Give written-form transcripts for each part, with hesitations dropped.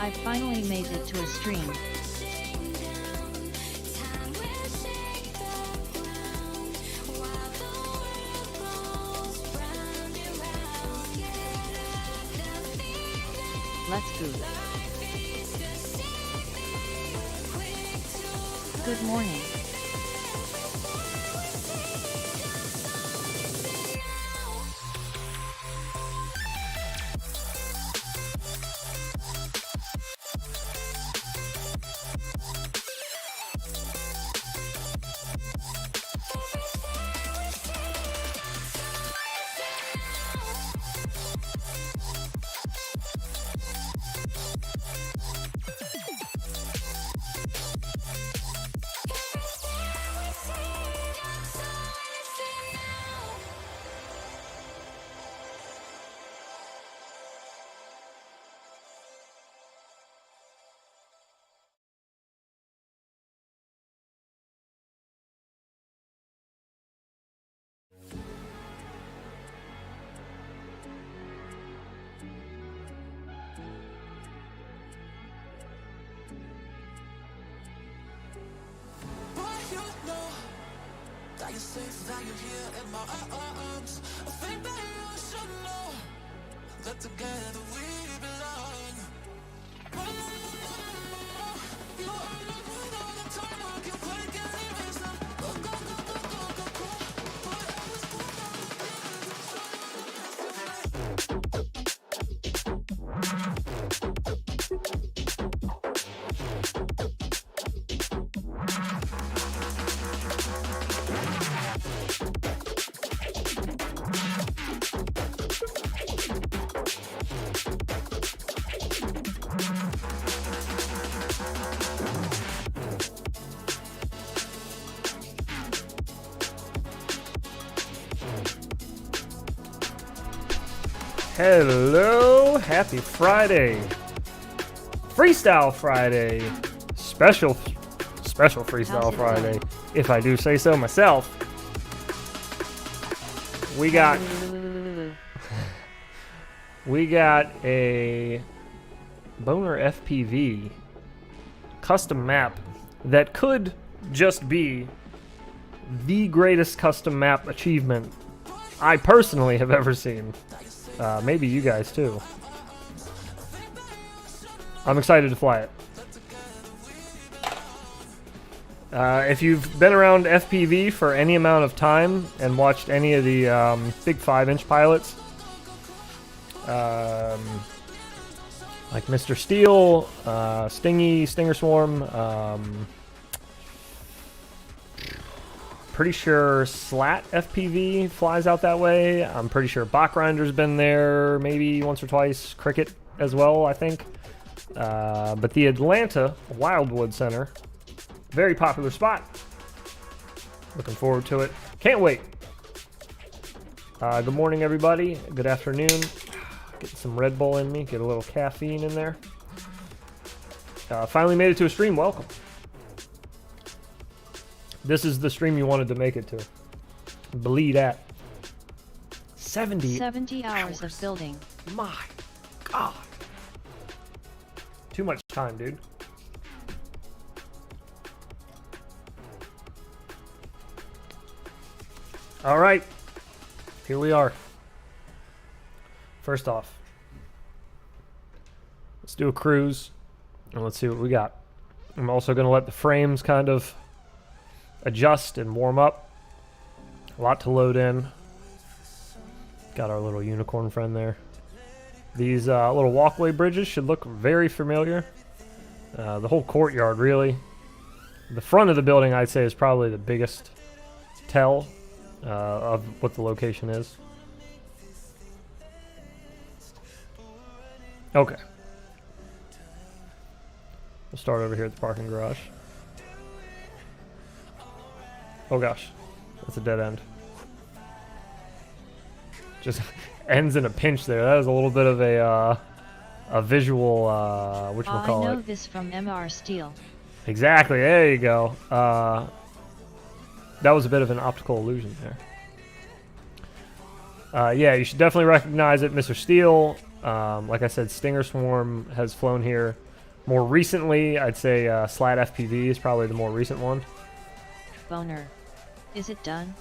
I finally made it to a stream. Let's go. Good morning. You're safe, that you're here in my arms. I think that you should know that together we belong. You are not with all the time. I can break any reason. Go, go, go, go, go, go, go. But I was born on the Hello, happy Friday. Freestyle Friday. Special Freestyle Friday, if I do say so myself. We got a BonerFPV custom map that could just be the greatest custom map achievement I personally have ever seen. Maybe you guys too. I'm excited to fly it. If you've been around FPV for any amount of time and watched any of the big 5-inch pilots, like Mr. Steel, Stingy, Stinger Swarm, pretty sure Slat FPV flies out that way. I'm pretty sure Bachgrinder's been there maybe once or twice. Cricket as well, I think. But the Atlanta Wildwood Center, very popular spot. Looking forward to it. Can't wait. Good morning, everybody. Good afternoon. Getting some Red Bull in me. Get a little caffeine in there. Finally made it to a stream. Welcome. This is the stream you wanted to make it to. Believe that. 70 hours of building. My God. Too much time, dude. All right. Here we are. First off, let's do a cruise and let's see what we got. I'm also going to let the frames kind of adjust and warm up. A lot to load in. Got our little unicorn friend there. These little walkway bridges should look very familiar. The whole courtyard, really. The front of the building, I'd say, is probably the biggest tell of what the location is. Okay. We'll start over here at the parking garage. Oh gosh, that's a dead end. Just ends in a pinch there. That is a little bit of a visual, whatchamacallit. I know this from MR Steel. Exactly, there you go. That was a bit of an optical illusion there. Yeah, you should definitely recognize it, Mr. Steel. Like I said, Stinger Swarm has flown here More recently, I'd say Slat FPV is probably the more recent one. Boner. Is it done?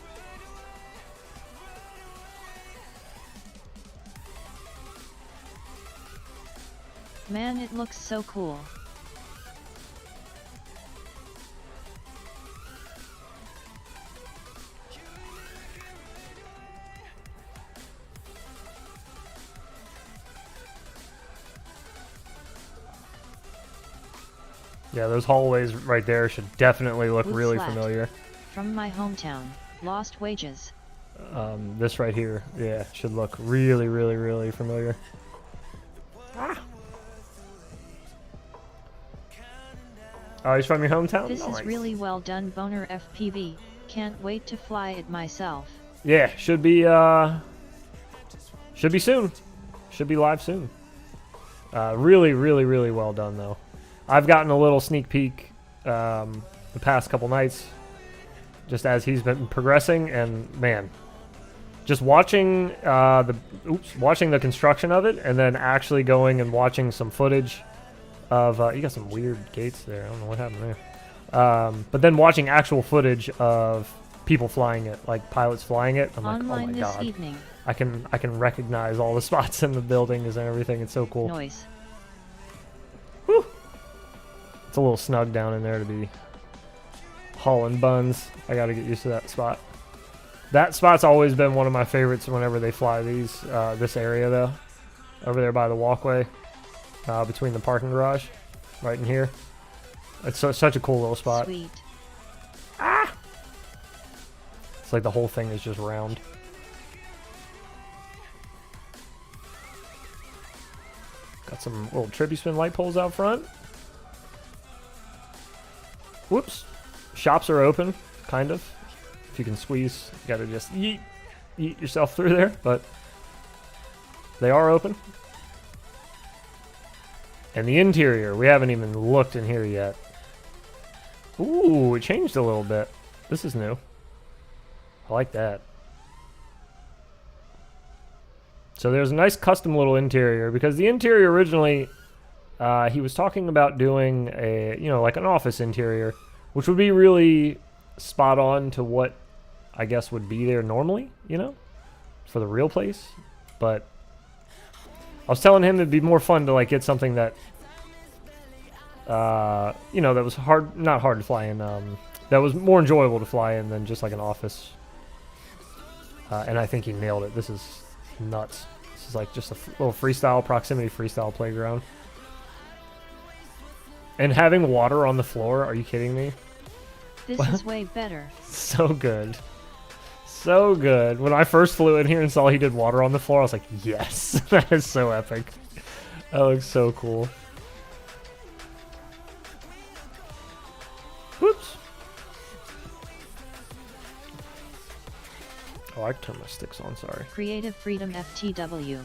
Man, it looks so cool. Yeah, those hallways right there should definitely look Wood really Slat. familiar. From my hometown, Lost Wages. This right here, yeah, should look really, really, really familiar. Ah. Oh, he's from your hometown? This Nice. is really well done, Boner FPV. Can't wait to fly it myself. Yeah, should be soon. Should be live soon. Really, really, really well done though. I've gotten a little sneak peek the past couple nights, just as he's been progressing, and man, just watching watching the construction of it, and then actually going and watching some footage of you got some weird gates there. I don't know what happened there. But then watching actual footage of people flying it, like pilots flying it, I'm like, oh Online my this god, evening. I can recognize all the spots in the buildings and everything. It's so cool. Noise. Whew. It's a little snug down in there to be hauling buns. I got to get used to that spot. That spot's always been one of my favorites whenever they fly these. This area though, over there by the walkway, between the parking garage, right in here. It's such a cool little spot. Sweet. Ah! It's like the whole thing is just round. Got some little trippy spin light poles out front. Whoops. Shops are open, kind of. If you can squeeze, you gotta just yeet yourself through there, but they are open. And the interior, we haven't even looked in here yet. Ooh, it changed a little bit. This is new. I like that. So there's a nice custom little interior, because the interior originally, he was talking about doing a, like an office interior, which would be really spot on to what I guess would be there normally, for the real place. But I was telling him it'd be more fun to like get something that, that was not hard to fly in, that was more enjoyable to fly in than just like an office. And I think he nailed it. This is nuts. This is like just a little proximity freestyle playground. And having water on the floor, are you kidding me? This is way better. So good. So good. When I first flew in here and saw he did water on the floor, I was like, yes, that is so epic. That looks so cool. Whoops. Oh, I turned my sticks on, sorry. Creative Freedom FTW.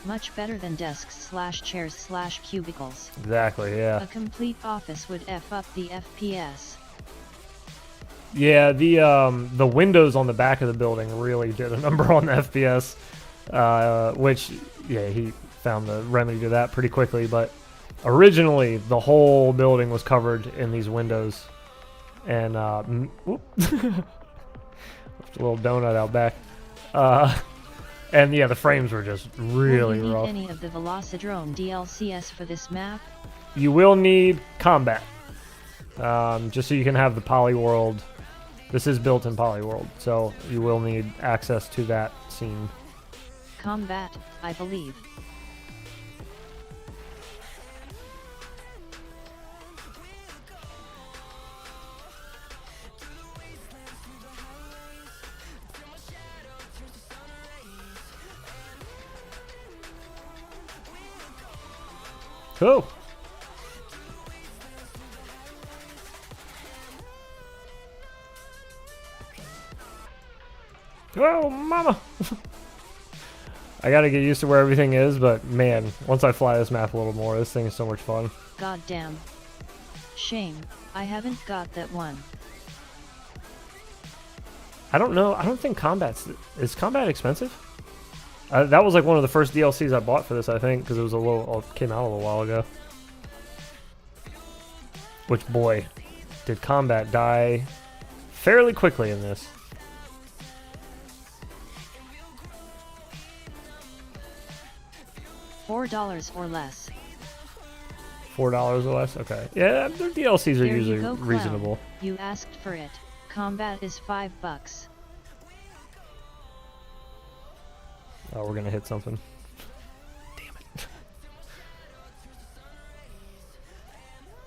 Much better than desks/chairs/cubicles. Exactly, yeah. A complete office would F up the FPS. Yeah, the windows on the back of the building really did a number on the FPS, which, yeah, he found the remedy to that pretty quickly. But originally, the whole building was covered in these windows, and whoop, left a little donut out back, and yeah, the frames were just really Will you need rough. any of the Velocidrone DLCs for this map? You will need combat, just so you can have the poly world. This is built in Polyworld, so you will need access to that scene. Combat, I believe. Cool. Oh, mama! I gotta get used to where everything is, but man, once I fly this map a little more, this thing is so much fun. God damn. Shame, I haven't got that one. I don't know. I don't think is combat expensive? That was like one of the first DLCs I bought for this, I think, because it was came out a little while ago. Which, boy, did combat die fairly quickly in this. $4 or less. $4 or less? Okay. Yeah, their DLCs are Here usually you go, clown. reasonable. You asked for it. Combat is $5. Oh, we're gonna hit something. Damn it.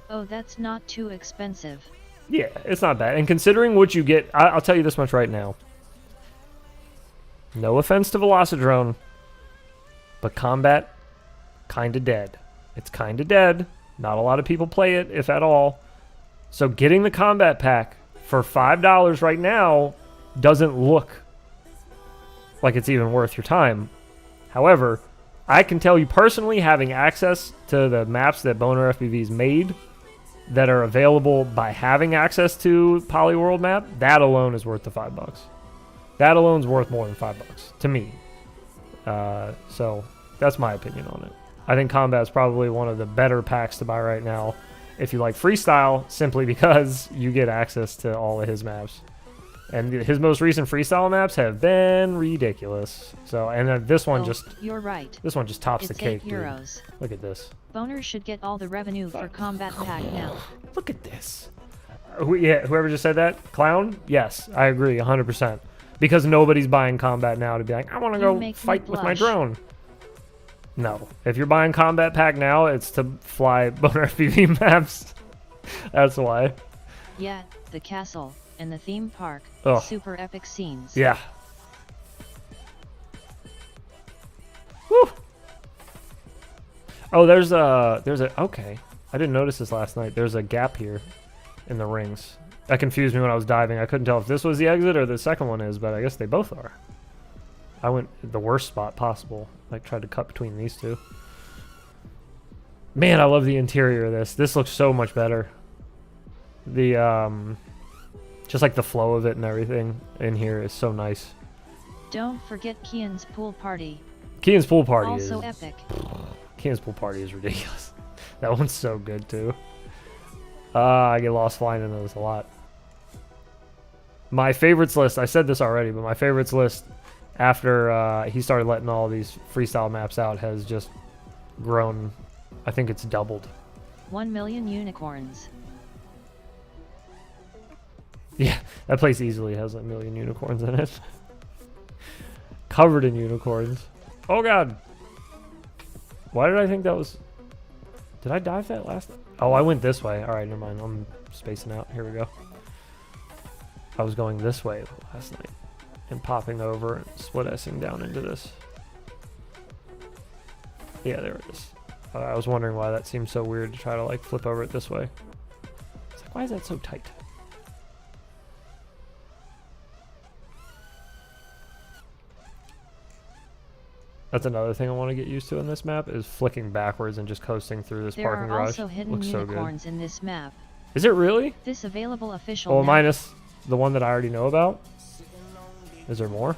Oh, that's not too expensive. Yeah, it's not bad. And considering what you get, I'll tell you this much right now. No offense to Velocidrone, but combat, kinda dead. It's kinda dead. Not a lot of people play it, if at all. So getting the combat pack for $5 right now doesn't look like it's even worth your time. However, I can tell you personally, having access to the maps that BonerFPV's made that are available by having access to Polyworld map, that alone is worth the $5. That alone's worth more than $5 to me. So that's my opinion on it. I think combat is probably one of the better packs to buy right now if you like freestyle, simply because you get access to all of his maps. And his most recent freestyle maps have been ridiculous. So, and this one You're right. This one just tops It's the cake, dude. €8. Look at this. Boner should get all the revenue for combat pack now. Look at this. Yeah, whoever just said that, clown. Yes, I agree, 100%. Because nobody's buying combat now to be like, I want to go fight with my drone. No, if you're buying combat pack now, it's to fly BonerFPV maps. That's why. Yeah, the castle and the theme park. Ugh. Super epic scenes. Yeah. Woo. Oh, there's a okay. I didn't notice this last night. There's a gap here in the rings. That confused me when I was diving. I couldn't tell if this was the exit or the second one is, but I guess they both are. I went the worst spot possible. Like, tried to cut between these two. Man, I love the interior of this. This looks so much better. The just like the flow of it and everything in here is so nice. Don't forget Kian's pool party. Kian's pool party Also is epic. Kian's pool party is ridiculous. That one's so good too. I get lost flying into this a lot. My favorites list, I said this already, but my favorites list after he started letting all these freestyle maps out has just grown. I think it's doubled. 1 million unicorns. Yeah, that place easily has a million unicorns in it. Covered in unicorns. Oh god. Why did I think that was... Did I dive that last... Oh, I went this way. Alright, never mind. I'm spacing out. Here we go. I was going this way last night. And popping over and split S-ing down into this. Yeah, there it is. I was wondering why that seemed so weird to try to like flip over it this way. It's like, why is that so tight? That's another thing I want to get used to in this map is flicking backwards and just coasting through this There parking are garage. also hidden Looks so good. unicorns in this map. Is it really? This available official Oh, map. minus the one that I already know about? Is there more?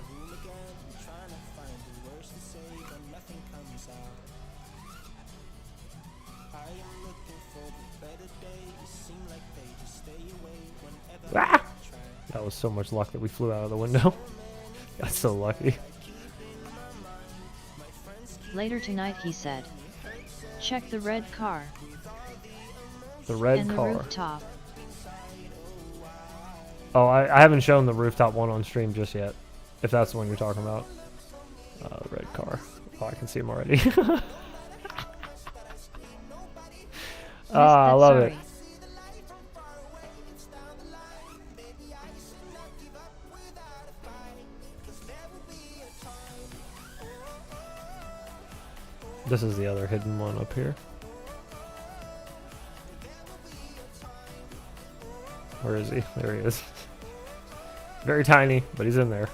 Ah! That was so much luck that we flew out of the window. Got so lucky. Later tonight he said. Check the red car. The red and car. the rooftop. Oh, I haven't shown the rooftop one on stream just yet. If that's the one you're talking about. The red car. Oh, I can see him already. I love it. This is the other hidden one up here. Where is he? There he is. Very tiny, but he's in there.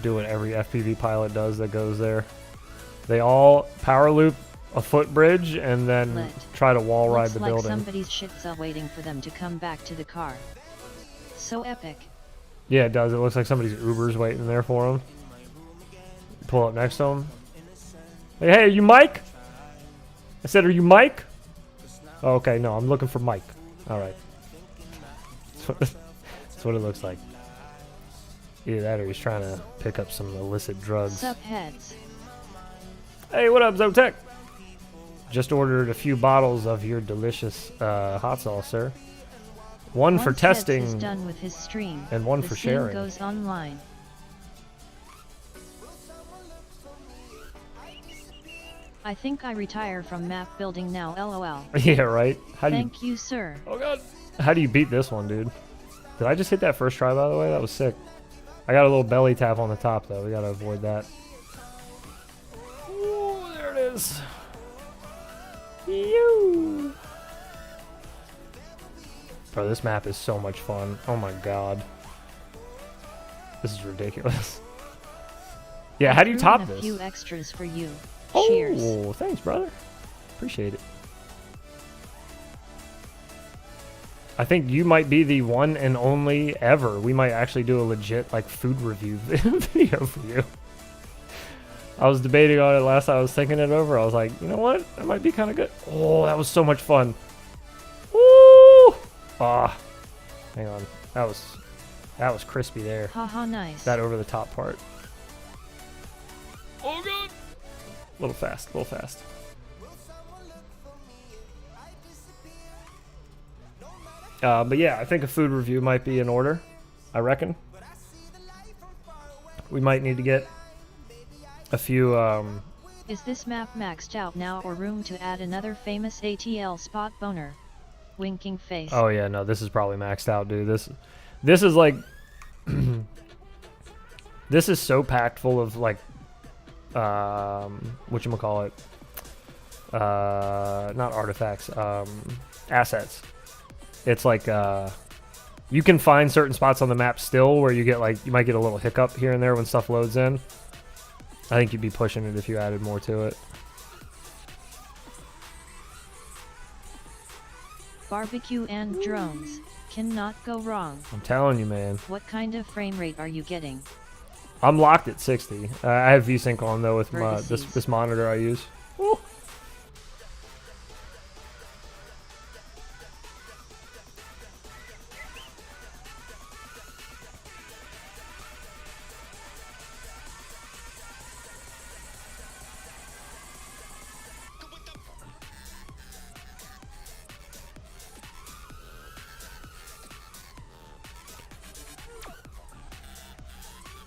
Do what every FPV pilot does that goes there. They all power loop a footbridge and then Lit. try to wall ride Looks the like building. somebody's shit's waiting for them to come back to the car. So epic. Yeah, it does. It looks like somebody's Uber's waiting there for him. Pull up next to him. Hey, are you Mike? I said, are you Mike? Oh, okay, no, I'm looking for Mike. All right. That's what it looks like. Either that or he's trying to pick up some illicit drugs. Sup heads. Hey, what up, Zotek? Just ordered a few bottles of your delicious hot sauce, sir. One for Once testing Heads is done with his stream, and one the for stream sharing. goes online. I think I retire from map building now, lol. Yeah, right? How do you... Thank you, sir. Oh, God. How do you beat this one, dude? Did I just hit that first try, by the way? That was sick. I got a little belly tap on the top, though. We gotta avoid that. Ooh, there it is. Yoo. Bro, this map is so much fun. Oh my god. This is ridiculous. Yeah, how do you Threw in top a this? few extras for you. Oh, Cheers. thanks, brother. Appreciate it. I think you might be the one and only ever. We might actually do a legit like food review video for you. I was debating on it last time. I was thinking it over. I was like, you know what? That might be kind of good. Oh, that was so much fun. Woo! Ah, hang on. That was crispy there. Haha, nice. That over the top part. Oh god. A little fast. A little fast. But yeah, I think a food review might be in order. I reckon. We might need to get a few. Is this map maxed out now or room to add another famous ATL spot? Boner. Winking face. Oh yeah, no, this is probably maxed out, dude. This is like, this is so packed full of like, whatchamacallit, not artifacts, assets. It's like, you can find certain spots on the map still where you get like, you might get a little hiccup here and there when stuff loads in. I think you'd be pushing it if you added more to it. Barbecue and drones. Cannot go wrong. I'm telling you, man. What kind of frame rate are you getting? I'm locked at 60. I have VSync on though with my, Vertices. this monitor I use. Woo.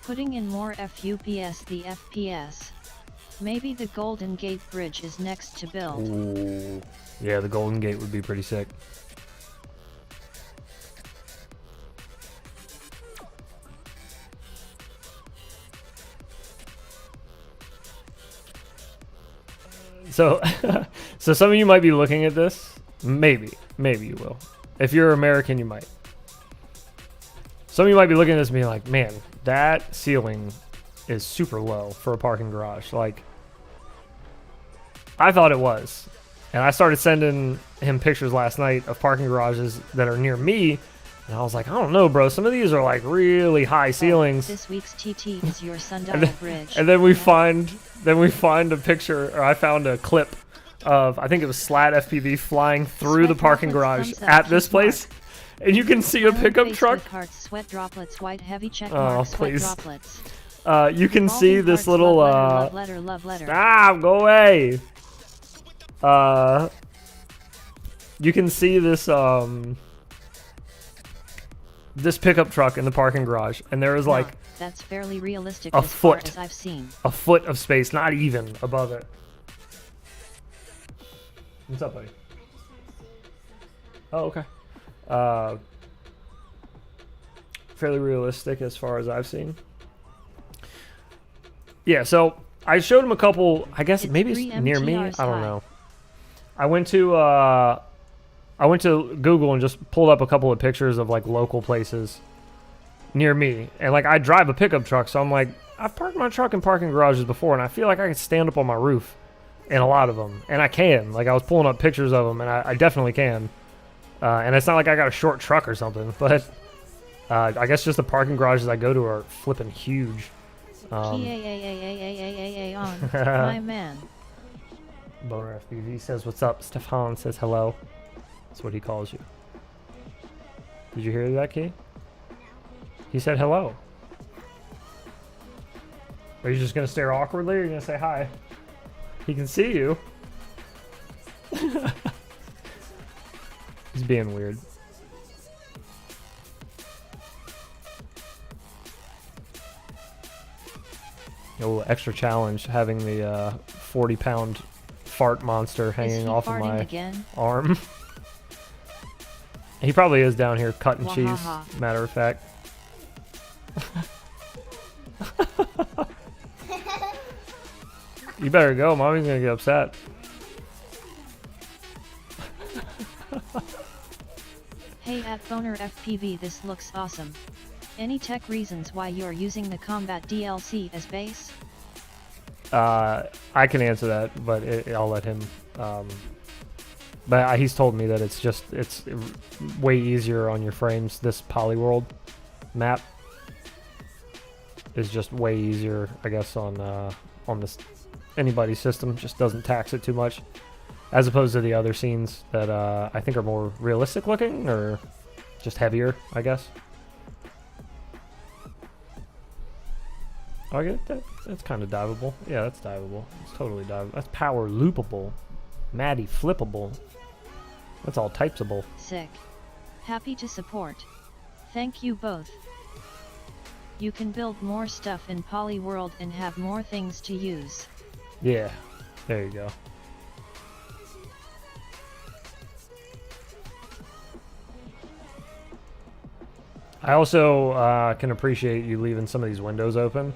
Putting in more FUPS the FPS. Maybe the Golden Gate Bridge is next to build. Ooh. Yeah, the Golden Gate would be pretty sick. So, so some of you might be looking at this. Maybe you will. If you're American, you might. Some of you might be looking at this and being like, man, that ceiling is super low for a parking garage. Like, I thought it was. And I started sending him pictures last night of parking garages that are near me. And I was like, I don't know, bro. Some of these are like really high ceilings. This week's TT is your sundial bridge. And then we find a picture, or I found a clip of, I think it was Slat FPV flying through the parking garage at this place. And you can see a pickup truck. Hearts, sweat droplets, white heavy check Oh, mark, sweat please. droplets. You can see Balding this hearts, little, love letter, love letter. go away. You can see this, this pickup truck in the parking garage, and there is like that's fairly realistic a as far foot. as I've seen. a foot of space, not even above it. What's up, buddy? Oh, okay. Fairly realistic as far as I've seen. Yeah, so I showed him a couple. I guess It's maybe it's 3 near me. MTRs I don't high. know. I went to Google and just pulled up a couple of pictures of like local places near me, and like I drive a pickup truck, so I'm like, I've parked my truck in parking garages before, and I feel like I can stand up on my roof in a lot of them, and I can. Like I was pulling up pictures of them, and I definitely can. And it's not like I got a short truck or something, but I guess just the parking garages I go to are flipping huge. On, my man. BonerFPV says, "What's up?" Stefan says, "Hello." That's what he calls you. Did you hear that, Key? He said hello. Are you just gonna stare awkwardly, or are you gonna say hi? He can see you. He's being weird. Oh, extra challenge, having the 40-pound fart monster hanging off of my arm. He probably is down here cutting cheese, matter of fact. You better go, Mommy's gonna get upset. Hey at BonerFPV, this looks awesome. Any tech reasons why you're using the combat DLC as base? I can answer that, but I'll let him. But he's told me that it's way easier on your frames. This Polyworld map is just way easier, I guess, on this anybody's system. Just doesn't tax it too much, as opposed to the other scenes that I think are more realistic looking or just heavier, I guess. Oh, I get that. That's kind of diveable. Yeah, that's diveable. It's totally diveable. That's power loopable. Maddie flippable. That's all typesable. Sick. Happy to support. Thank you both. You can build more stuff in Polyworld and have more things to use. Yeah, there you go. I also can appreciate you leaving some of these windows open.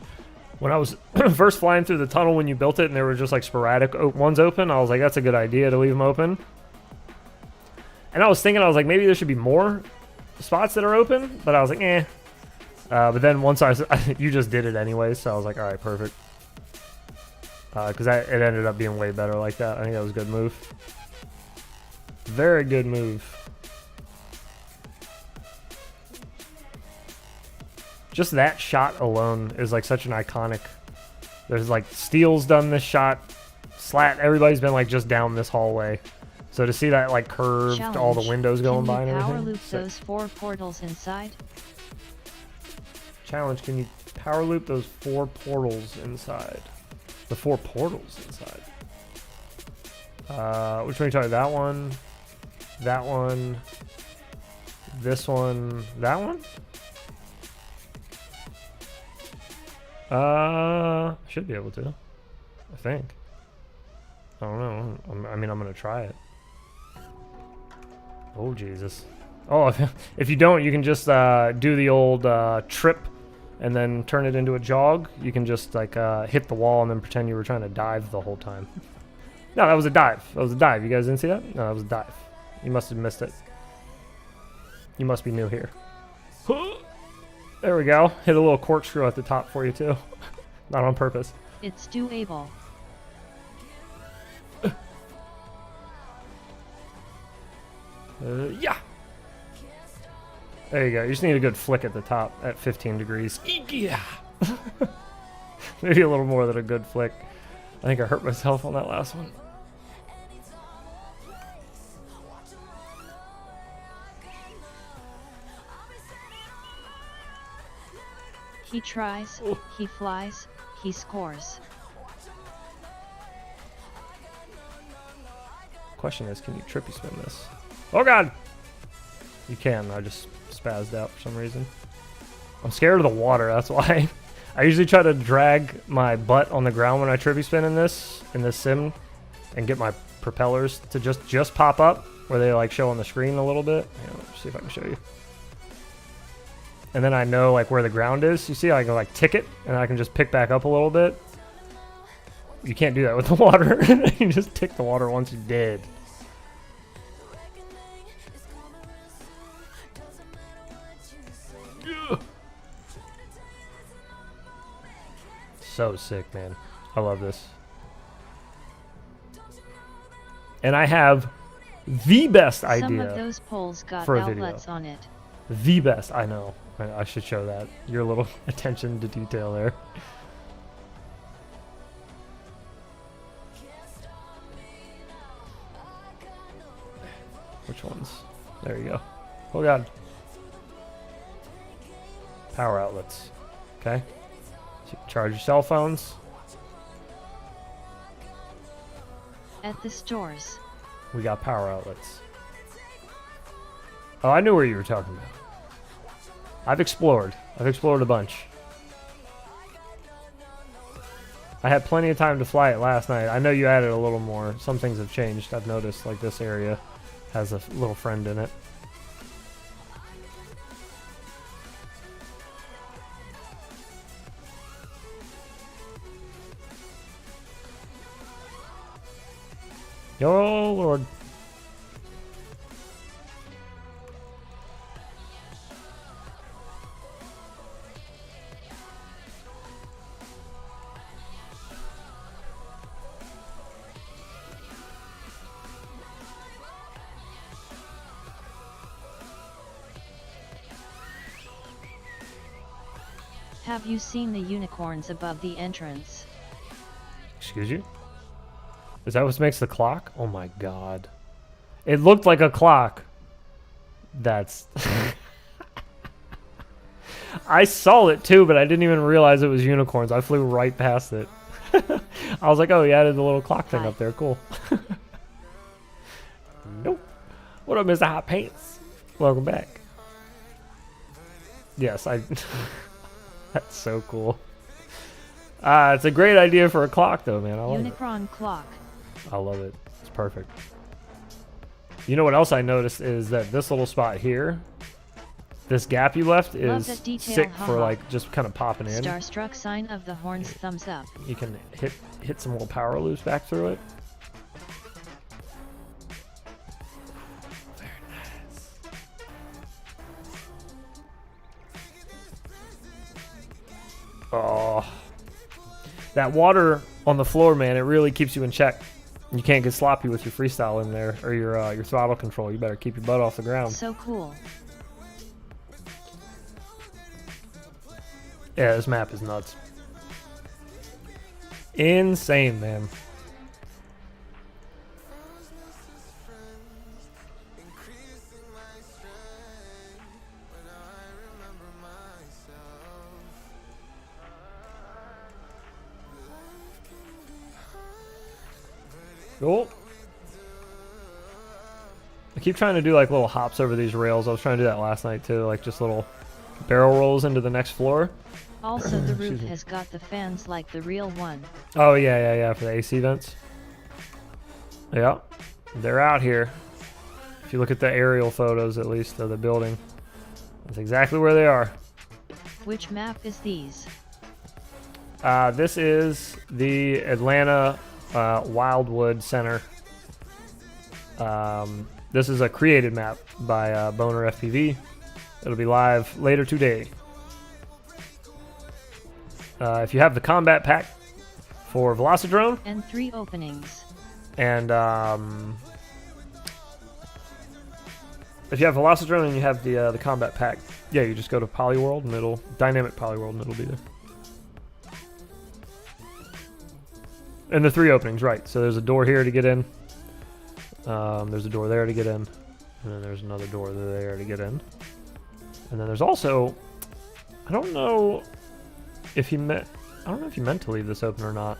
When I was first flying through the tunnel when you built it and there were just like sporadic ones open, I was like, that's a good idea to leave them open. And I was thinking, I was like, maybe there should be more spots that are open, but I was like, eh. But then once you just did it anyway, so I was like, all right, perfect. Because it ended up being way better like that. I think that was a good move. Very good move. Just that shot alone is like such an iconic. There's like Steele's done this shot. Slat, everybody's been like just down this hallway. So to see that like curved, Challenge. all the windows going by and everything. Can you power loop those 4 portals inside? Challenge, can you power loop those 4 portals inside? The 4 portals inside. Which one are you talking? That one, this one, that one? Should be able to. I think. I don't know. I mean, I'm gonna try it. Oh Jesus! Oh, if you don't, you can just do the old trip, and then turn it into a jog. You can just like hit the wall and then pretend you were trying to dive the whole time. No, that was a dive. That was a dive. You guys didn't see that? No, that was a dive. You must have missed it. You must be new here. There we go. Hit a little corkscrew at the top for you too. Not on purpose. It's doable. Yeah. There you go. You just need a good flick at the top at 15 degrees. Yeah. Maybe a little more than a good flick. I think I hurt myself on that last one. He tries, he flies, he scores. Question is, can you trippy spin this? Oh god! You can, I just spazzed out for some reason. I'm scared of the water, that's why. I usually try to drag my butt on the ground when I trippy spin in this sim and get my propellers to just pop up where they like show on the screen a little bit. Yeah, let's see if I can show you. And then I know like where the ground is. You see, I can like tick it and I can just pick back up a little bit. You can't do that with the water. You just tick the water once you're dead. So sick, man. I love this. And I have the best idea Some of those poles got for a outlets video. on it. The best, I know. I should show that. Your little attention to detail there. Which ones? There you go. Oh god. Power outlets. Okay. So you can charge your cell phones. At the stores. We got power outlets. Oh, I knew where you were talking about. I've explored a bunch. I had plenty of time to fly it last night. I know you added a little more. Some things have changed. I've noticed, like this area has a little friend in it. Yo, Lord. Have you seen the unicorns above the entrance? Excuse you? Is that what makes the clock? Oh my god. It looked like a clock. That's... I saw it too, but I didn't even realize it was unicorns. I flew right past it. I was like, oh, he added the little clock thing up there. Cool. Nope. What up, Mr. Hot Pants? Welcome back. Yes, I... That's so cool. It's a great idea for a clock, though, man. I love it. Unicron clock. I love it. It's perfect. You know what else I noticed is that this little spot here, this gap you left, is sick for like just kind of popping in. Starstruck sign of the horns, thumbs up. You can hit some little power loops back through it. Very nice. Oh, that water on the floor, man, it really keeps you in check. You can't get sloppy with your freestyle in there, or your throttle control. You better keep your butt off the ground. So cool. Yeah, this map is nuts. Insane, man. Cool. I keep trying to do like little hops over these rails. I was trying to do that last night too, like just little barrel rolls into the next floor. Also, the roof has got the fans like the real one. Oh yeah, for the AC vents. Yeah, they're out here. If you look at the aerial photos, at least of the building, that's exactly where they are. Which map is these? This is the Atlanta Wildwood Center. This is a created map by BonerFPV. It'll be live later today. If you have the combat pack for Velocidrone and 3 openings, and if you have Velocidrone and you have the combat pack, yeah, you just go to Polyworld and it'll dynamic Polyworld and it'll be there. And the 3 openings, right? So there's a door here to get in. There's a door there to get in, and then there's another door there to get in. And then there's also, I don't know if you meant to leave this open or not.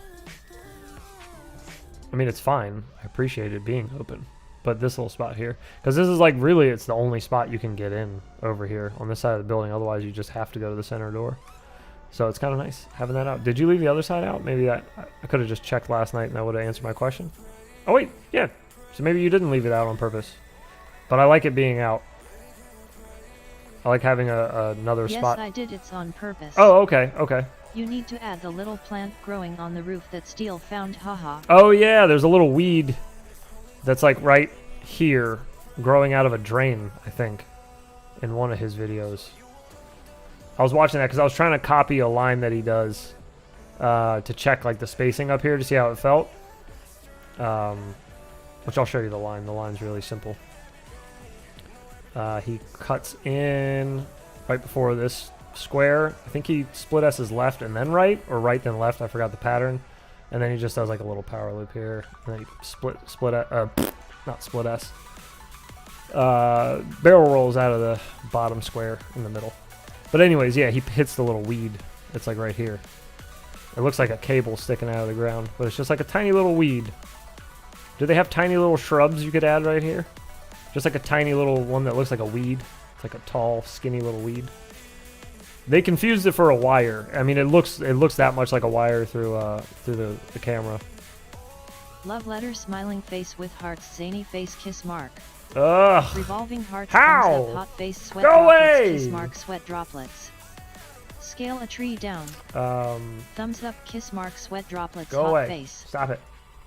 I mean, it's fine. I appreciate it being open, but this little spot here, because this is like really, it's the only spot you can get in over here on this side of the building. Otherwise, you just have to go to the center door. So it's kind of nice having that out. Did you leave the other side out? Maybe I could have just checked last night and that would have answered my question. Oh wait, yeah. So maybe you didn't leave it out on purpose. But I like it being out. I like having another spot. Yes, I did. It's on purpose. Oh, okay, okay. You need to add the little plant growing on the roof that Steel found, haha. Oh yeah, there's a little weed that's like right here, growing out of a drain, I think, in one of his videos. I was watching that because I was trying to copy a line that he does to check like the spacing up here to see how it felt. Which I'll show you the line. The line's really simple. He cuts in right before this square. I think he split S's left and then right, or right then left. I forgot the pattern. And then he just does like a little power loop here. And then he not split S. barrel rolls out of the bottom square in the middle. But anyways, yeah, he hits the little weed. It's like right here. It looks like a cable sticking out of the ground, but it's just like a tiny little weed. Do they have tiny little shrubs you could add right here? Just like a tiny little one that looks like a weed. It's like a tall, skinny little weed. They confused it for a wire. I mean, it looks that much like a wire through the camera. Love letter smiling face with hearts zany face kiss mark. Ugh. Revolving hearts How? thumbs up hot face sweat Go droplets away! kiss mark sweat droplets. Scale a tree down. Thumbs up kiss mark sweat droplets Go hot away. face. Stop it.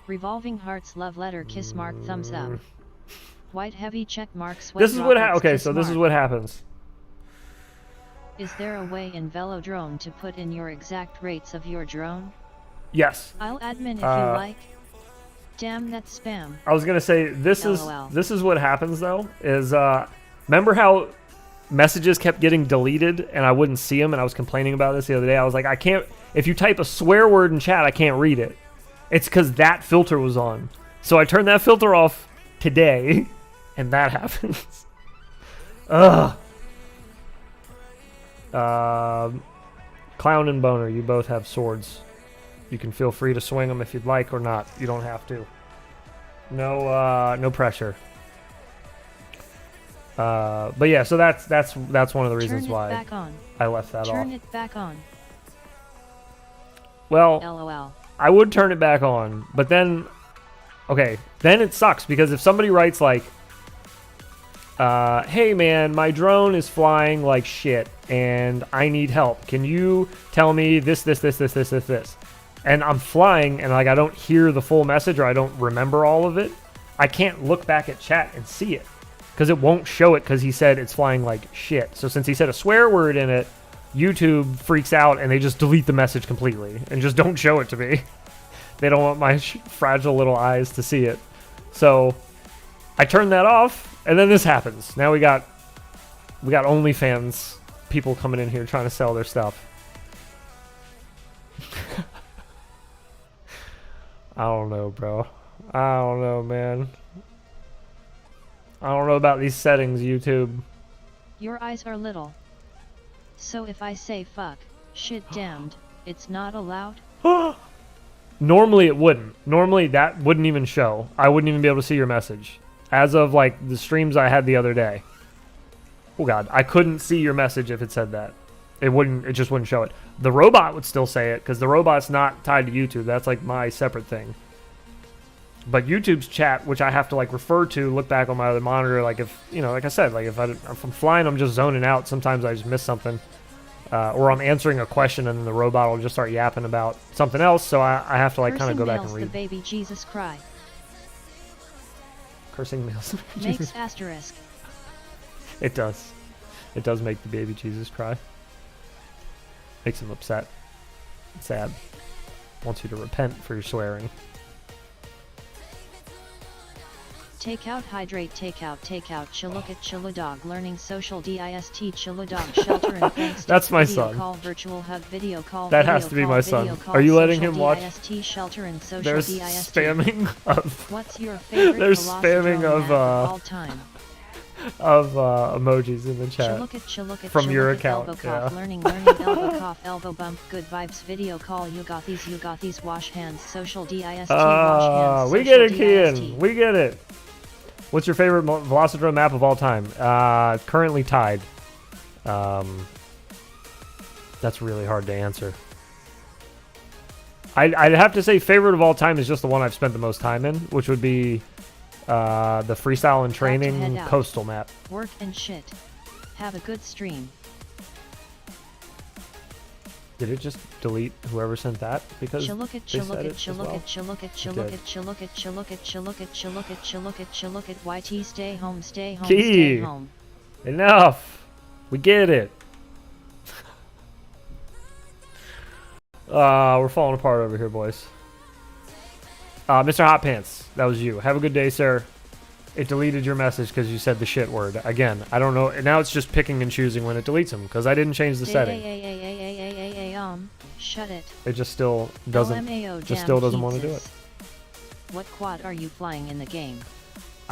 Revolving hearts love letter kiss mark thumbs up. White heavy check mark sweat This is what droplets okay, kiss so this is mark. what happens. Is there a way in Velodrone to put in your exact rates of your drone? Yes. I'll admin if you like. Damn that spam. I was gonna say this LOL. is what happens though is remember how messages kept getting deleted and I wouldn't see them, and I was complaining about this the other day. I was like, I can't, if you type a swear word in chat I can't read it. It's because that filter was on, so I turned that filter off today and that happens. Ugh. Clown and Boner, you both have swords. You can feel free to swing them if you'd like or not. You don't have to. No pressure. But yeah, so that's one of the reasons why back on. I left that off. Turn it back on. Well, LOL. I would turn it back on, but then, okay, then it sucks because if somebody writes like, hey man, my drone is flying like shit and I need help. Can you tell me this? And I'm flying and like I don't hear the full message or I don't remember all of it. I can't look back at chat and see it because it won't show it because he said it's flying like shit. So since he said a swear word in it, YouTube freaks out and they just delete the message completely and just don't show it to me. They don't want my fragile little eyes to see it. So I turned that off and then this happens. Now we got OnlyFans people coming in here trying to sell their stuff. I don't know, bro. I don't know, man. I don't know about these settings, YouTube. Your eyes are little. So if I say fuck, shit damned, it's not allowed? Normally it wouldn't. Normally that wouldn't even show. I wouldn't even be able to see your message. As of like the streams I had the other day. Oh god, I couldn't see your message if it said that. It just wouldn't show it. The robot would still say it because the robot's not tied to YouTube. That's like my separate thing. But YouTube's chat, which I have to like refer to, look back on my other monitor, like if, you know, like I said, like if I'm flying, I'm just zoning out. Sometimes I just miss something. Or I'm answering a question and then the robot will just start yapping about something else. So I have to like kind of go back and read. The baby Jesus cry. Cursing males. Makes asterisk. It does. It does make the baby Jesus cry. Makes him upset. Sad. Wants you to repent for your swearing. Take out, hydrate, take out, chillook chillodog, learning social dist, chillodog, shelter and thanks. That's my video son. Call, virtual hug, video call. That video has to be call, my video son. call, Are you letting social him watch? DIST, shelter and social There's DIST. spamming of. What's your favorite There's Velocidrone spamming of all time? Emojis in the chat. Chillook from your chillook account, elbow yeah. cough, learning, elbow cough, elbow bump, good vibes, video call, you got these, wash hands, social DIST, wash hands, we get it, social Kian. We get it. What's your favorite Velocidrone map of all time? Currently tied. That's really hard to answer. I'd have to say favorite of all time is just the one I've spent the most time in, which would be the Freestyle and Training coastal map. Work and shit. Have a good stream. Did it just delete whoever sent that? Because chillook it, YT, stay home, stay home. Enough. We get it. We're falling apart over here, boys. Mr. Hot Pants, that was you. Have a good day, sir. It deleted your message because you said the shit word. Again, I don't know. Now it's just picking and choosing when it deletes them because I didn't change the setting. Shut it. It just still doesn't. LMAO, just still doesn't want to do it. What quad are you flying in the game?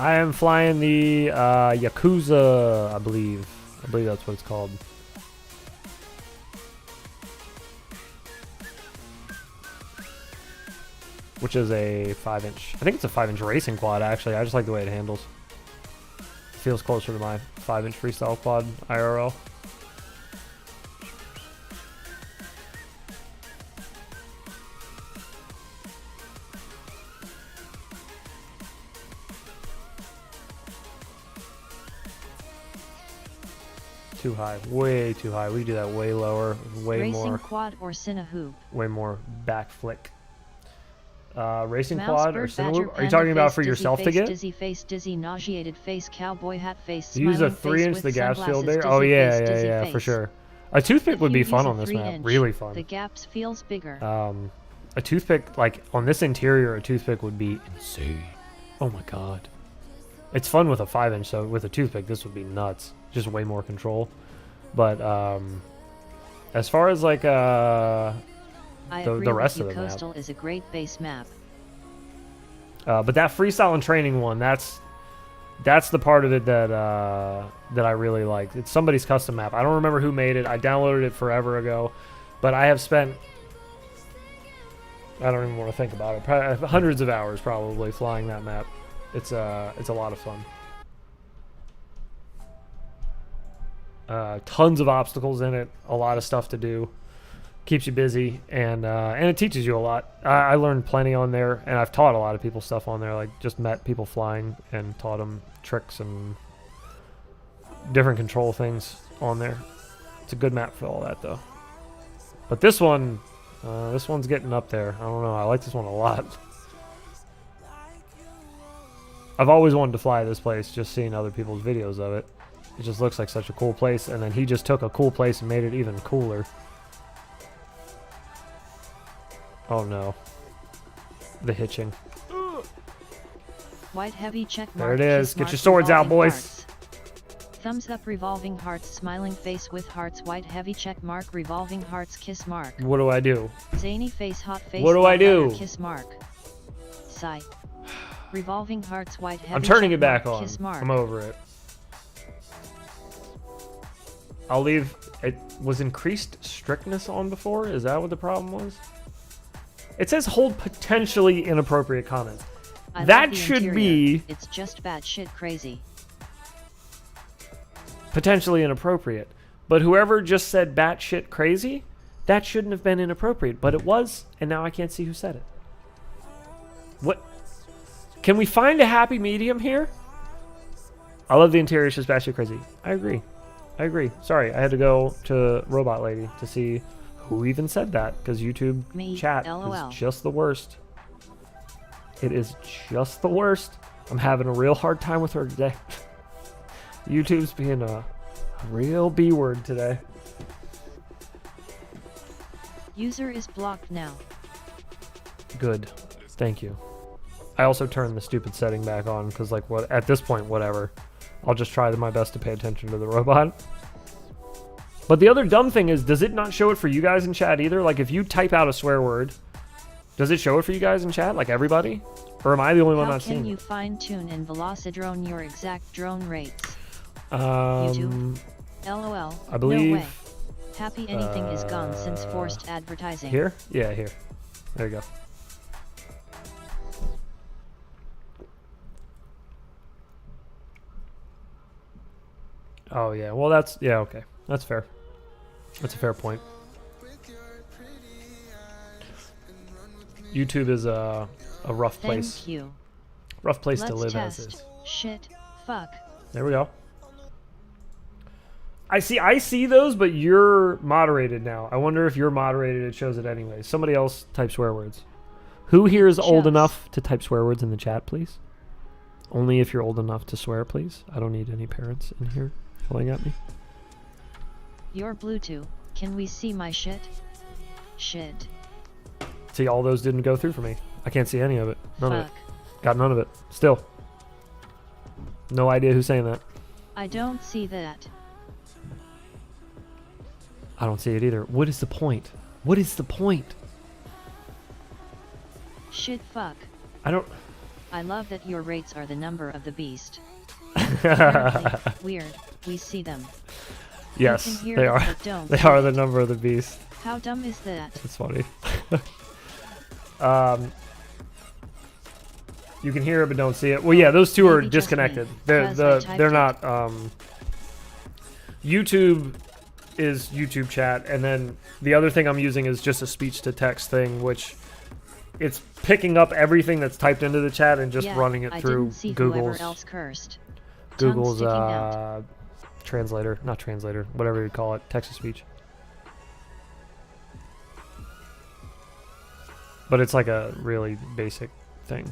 I am flying the Yakuza, I believe. I believe that's what it's called. Which is a 5-inch. I think it's a 5-inch racing quad, actually. I just like the way it handles. It feels closer to my 5-inch freestyle quad IRL. Too high, way too high. We do that way lower, way Racing more, quad or Cinehoop? way more back flick. Racing Mouse, quad or bird, Cinehoop? badger, Are you panda talking about face, for dizzy yourself face, to get? Dizzy face, dizzy, nauseated face, cowboy hat face, Use a smiling face 3-inch with the gaps field sunglasses, there? Oh dizzy yeah, face, yeah, dizzy yeah, face. for sure. A toothpick If would you be fun use a on this map, 3-inch, really fun. The gaps feels bigger. A toothpick, like on this interior, a toothpick would be insane. Oh my god. It's fun with a 5-inch, so with a toothpick, this would be nuts. Just way more control. But as far as like I agree the rest with of you, the map. Coastal is a great base map. But that freestyle and training one, that's the part of it that that I really like. It's somebody's custom map. I don't remember who made it. I downloaded it forever ago, but I have spent, I don't even want to think about it, probably hundreds of hours probably flying that map. It's a lot of fun. Tons of obstacles in it, a lot of stuff to do. Keeps you busy, and it teaches you a lot. I learned plenty on there, and I've taught a lot of people stuff on there. Like just met people flying and taught them tricks and different control things on there. It's a good map for all that though. But this one's getting up there. I don't know. I like this one a lot. I've always wanted to fly this place, just seeing other people's videos of it. It just looks like such a cool place, and then he just took a cool place and made it even cooler. Oh no. The hitching. White heavy check mark. There it is. kiss Get mark, your swords out, revolving boys. hearts. Thumbs up, revolving hearts, smiling face with hearts, white heavy check mark, revolving hearts, kiss mark. What do I do? Zany face, hot face. What do I love letter, do? Kiss mark. Sigh. Revolving hearts, white heavy I'm turning check it back mark, on. Kiss mark. I'm over it. I'll leave. It was increased strictness on before. Is that what the problem was? It says hold potentially inappropriate comments. I That love the should interior. be It's just batshit crazy. potentially inappropriate. But whoever just said batshit crazy, that shouldn't have been inappropriate. But it was, and now I can't see who said it. What? Can we find a happy medium here? I love the interior. It's just batshit crazy. I agree. I agree. Sorry, I had to go to Robot Lady to see who even said that, because YouTube Me, chat LOL. is just the worst. It is just the worst. I'm having a real hard time with her today. YouTube's being a real B word today. User is blocked now. Good. Thank you. I also turned the stupid setting back on because, like, what at this point, whatever. I'll just try my best to pay attention to the robot. But the other dumb thing is, does it not show it for you guys in chat either? Like, if you type out a swear word, does it show it for you guys in chat? Like, everybody? Or am I the only one How not can seeing you it? fine-tune in Velocidrone your exact drone rates? YouTube? LOL. I believe... No way. Happy anything is gone since forced advertising. Here? Yeah, here. There you go. Oh, yeah. Well, that's... Yeah, okay. That's fair. That's a fair point. YouTube is a rough place. Thank you. Rough place Let's to live test. as is. Shit. Fuck. There we go. I see those, but you're moderated now. I wonder if you're moderated, it shows it anyway. Somebody else type swear words. Who here is old Shows. enough to type swear words in the chat, please? Only if you're old enough to swear, please. I don't need any parents in here yelling at me. Your Bluetooth. Can we see my shit? Shit. See, all those didn't go through for me. I can't see any of it. None of Fuck. it. Got none of it. Still. No idea who's saying that. I don't see that. I don't see it either. What is the point? What is the point? Shit. Fuck. I don't... I love that your rates are the number of the beast. Apparently, weird, we see them. Yes, You can hear they it, are. but don't They see are the it. number of the beast. How dumb is that? It's funny. You can hear it but don't see it. Well, yeah, those two are Maybe just me, disconnected. They're 'cause I typed they're it. not. YouTube is YouTube chat, and then the other thing I'm using is just a speech to text thing, which it's picking up everything that's typed into the chat and just Yeah, running it I through didn't see whoever Google's else cursed. Tongue Google's sticking out. translator, not translator, whatever you call it, text to speech. But it's like a really basic thing.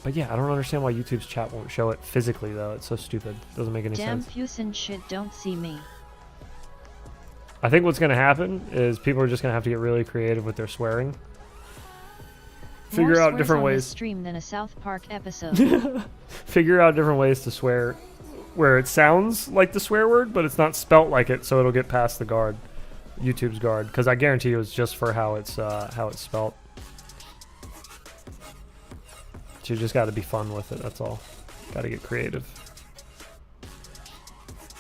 But yeah, I don't understand why YouTube's chat won't show it physically, though. It's so stupid. Doesn't make any Damn sense. Fusin shit don't see me. I think what's going to happen is people are just going to have to get really creative with their swearing. Figure More out swears different on this ways. stream than a South Park episode. Figure out different ways to swear where it sounds like the swear word, but it's not spelt like it, so it'll get past the guard, YouTube's guard. Because I guarantee you, it's just for how it's spelt. So you just got to be fun with it. That's all. Got to get creative.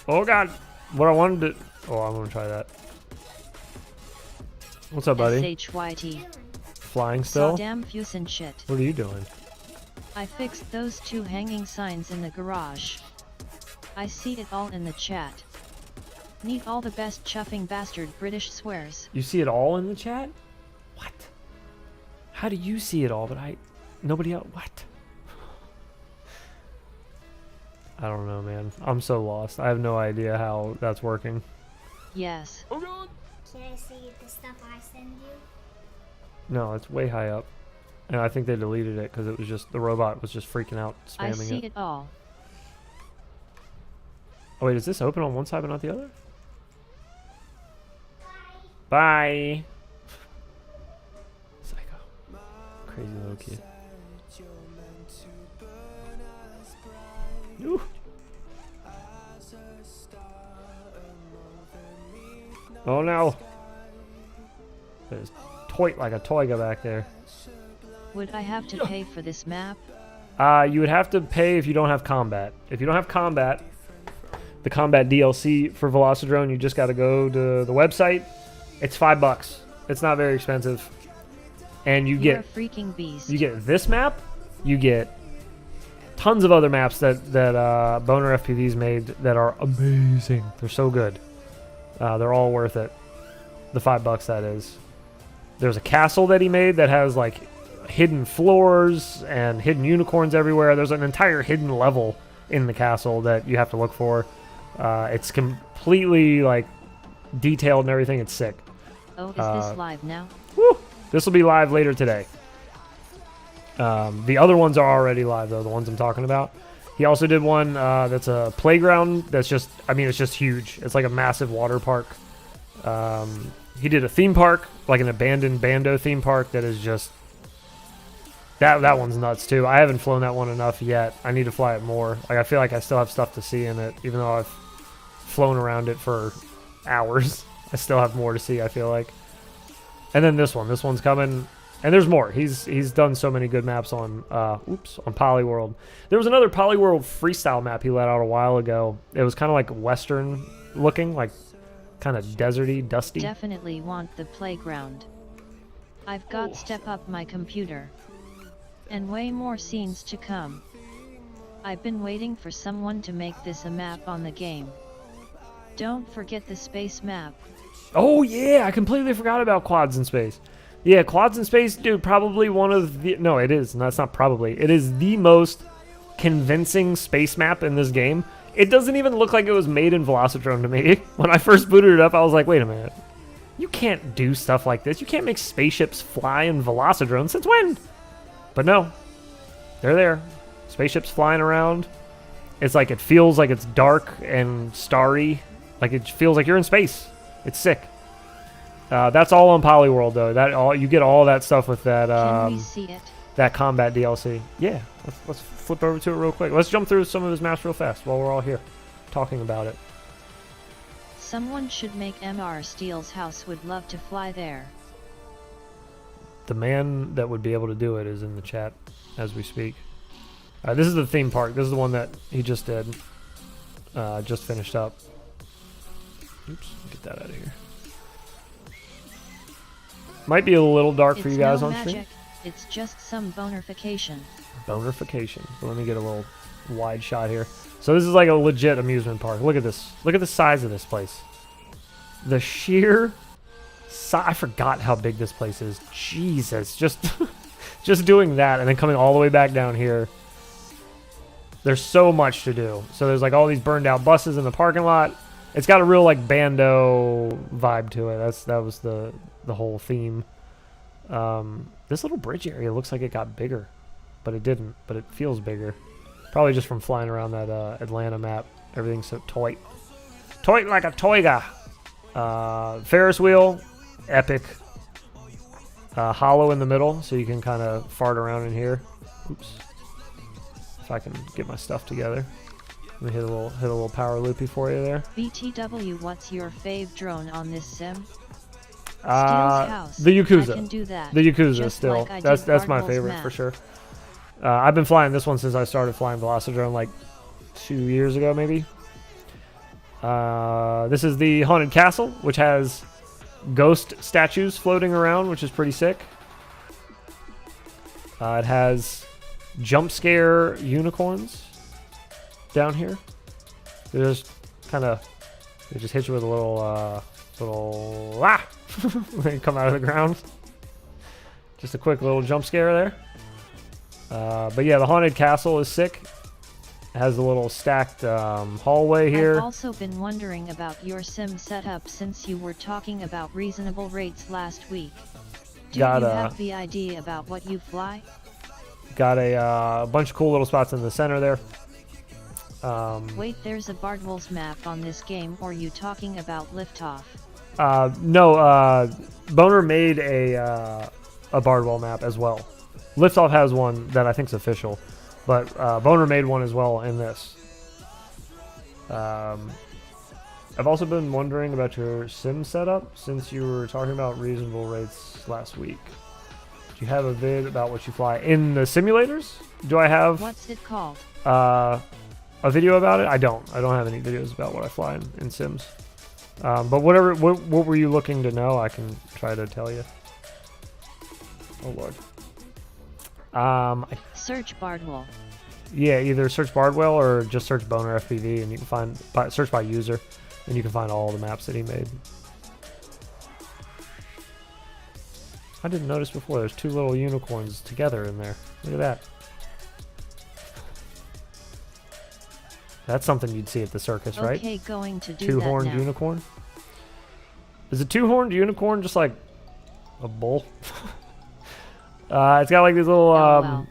Oh God, what I wanted to. Oh, I'm gonna try that. What's up, buddy? SHYT. Flying So still? damn Fusin shit. What are you doing? I fixed those two hanging signs in the garage. I see it all in the chat. Need all the best chuffing bastard British swears. You see it all in the chat? What? How do you see it all, but nobody else? What? I don't know, man. I'm so lost. I have no idea how that's working. Yes. Can I see the stuff I send you? No, it's way high up. And I think they deleted it because it was just, the robot was just freaking out, I spamming see it. it all. Oh wait, is this open on one side but not the other? Bye. Psycho. Crazy little kid. Ooh. Oh no. There's like a toiga back there. Would I have to pay for this map? You would have to pay if you don't have combat. If you don't have combat, the combat DLC for Velocidrone, you just got to go to the website. It's $5. It's not very expensive, and you You're get a freaking beast. you get this map. You get tons of other maps that BonerFPV's made that are amazing. They're so good. They're all worth it. The $5 that is. There's a castle that he made that has like hidden floors and hidden unicorns everywhere. There's an entire hidden level in the castle that you have to look for. It's completely like detailed and everything. It's sick. Oh, is this live now? Woo! This will be live later today. The other ones are already live though. The ones I'm talking about. He also did one that's a playground. That's just, I mean, it's just huge. It's like a massive water park. He did a theme park, like an abandoned Bando theme park that is just that one's nuts too. I haven't flown that one enough yet. I need to fly it more. Like I feel like I still have stuff to see in it, even though I've flown around it for hours. I still have more to see, I feel like. And then this one's coming, and there's more. He's done so many good maps on on Polyworld. There was another Polyworld freestyle map he let out a while ago. It was kind of like Western looking, like kind of deserty, dusty. Definitely want the playground. I've got step up my computer. And way more scenes to come. I've been waiting for someone to make this a map on the game. Don't forget the space map. Oh yeah, I completely forgot about quads in space. Yeah, quads in space, dude, probably one of the... No, it is. No, it's not probably. It is the most convincing space map in this game. It doesn't even look like it was made in Velocidrone to me. When I first booted it up, I was like, wait a minute. You can't do stuff like this. You can't make spaceships fly in Velocidrone. Since when? But no. They're there. Spaceships flying around. It's like, it feels like it's dark and starry. Like it feels like you're in space. It's sick. That's all on Polyworld though. You get all that stuff with that Can we see it? that combat DLC. Yeah, let's flip over to it real quick. Let's jump through some of his maps real fast while we're all here talking about it. Someone should make MR Steele's house. Would love to fly there. the man that would be able to do it is in the chat as we speak. This is the theme park. This is the one that he just did. Just finished up. Oops, get that out of here. Might be a little dark for you guys on stream. It's just some bonerification. Bonerification. So let me get a little wide shot here. So this is like a legit amusement park. Look at this. Look at the size of this place. The sheer size. I forgot how big this place is. Jesus. Just, just doing that and then coming all the way back down here. There's so much to do. So there's like all these burned out buses in the parking lot. It's got a real like bando vibe to it. That was the whole theme. This little bridge area looks like it got bigger, but it didn't. But it feels bigger. Probably just from flying around that Atlanta map. Everything's so tight. Tight like a toiga. Ferris wheel, epic. Hollow in the middle, so you can kind of fart around in here. Oops. If I can get my stuff together. Let me hit a little power loopy for you there. BTW, what's your fave drone on this sim? The Yakuza. I can do that. The Yakuza Just still. like That's my Bardwell's favorite map. for sure. I've been flying this one since I started flying Velocidrone like 2 years ago, maybe. This is the Haunted Castle, which has ghost statues floating around, which is pretty sick. It has jump scare unicorns down here. They just hit you with a little they come out of the ground. Just a quick little jump scare there. But yeah, the Haunted Castle is sick. It has a little stacked hallway here. I've also been wondering about your sim setup since you were talking about reasonable rates last week. Do you have the idea about what you fly? Got a bunch of cool little spots in the center there. Wait, there's a Bardwell's map on this game, or you talking about Liftoff? No, Boner made a Bardwell map as well. Liftoff has one that I think is official, but Boner made one as well in this. I've also been wondering about your sim setup since you were talking about reasonable rates last week. Do you have a vid about what you fly in the simulators? Do I have? What's it called? A video about it? I don't have any videos about what I fly in sims. But whatever. What were you looking to know? I can try to tell you. Oh lord. Search Bardwell. Yeah, either search Bardwell or just search BonerFPV, and you can find search by user, and you can find all the maps that he made. I didn't notice before. There's two little unicorns together in there. Look at that. That's something you'd see at the circus, right? Okay, going to do Two-horned that now. unicorn. Is a two-horned unicorn just like a bull? It's got like these little LOL.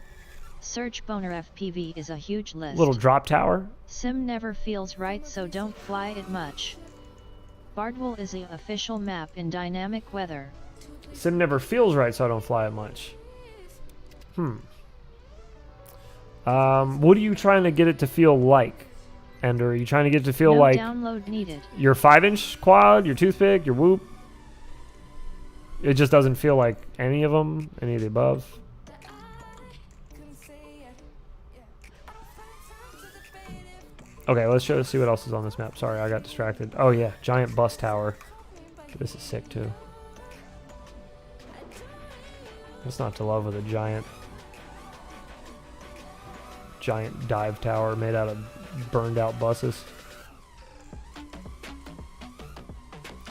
Search BonerFPV is a huge list. little drop tower. Sim never feels right, so don't fly it much. Bardwell is the official map in dynamic weather. Sim never feels right, so I don't fly it much. What are you trying to get it to feel like? And are you trying to get it to feel No like download needed. your 5-inch quad, your toothpick, your whoop? It just doesn't feel like any of them, any of the above. Okay, let's see what else is on this map. Sorry, I got distracted. Oh yeah, giant bus tower. This is sick too. What's not to love with a giant dive tower made out of burned out buses?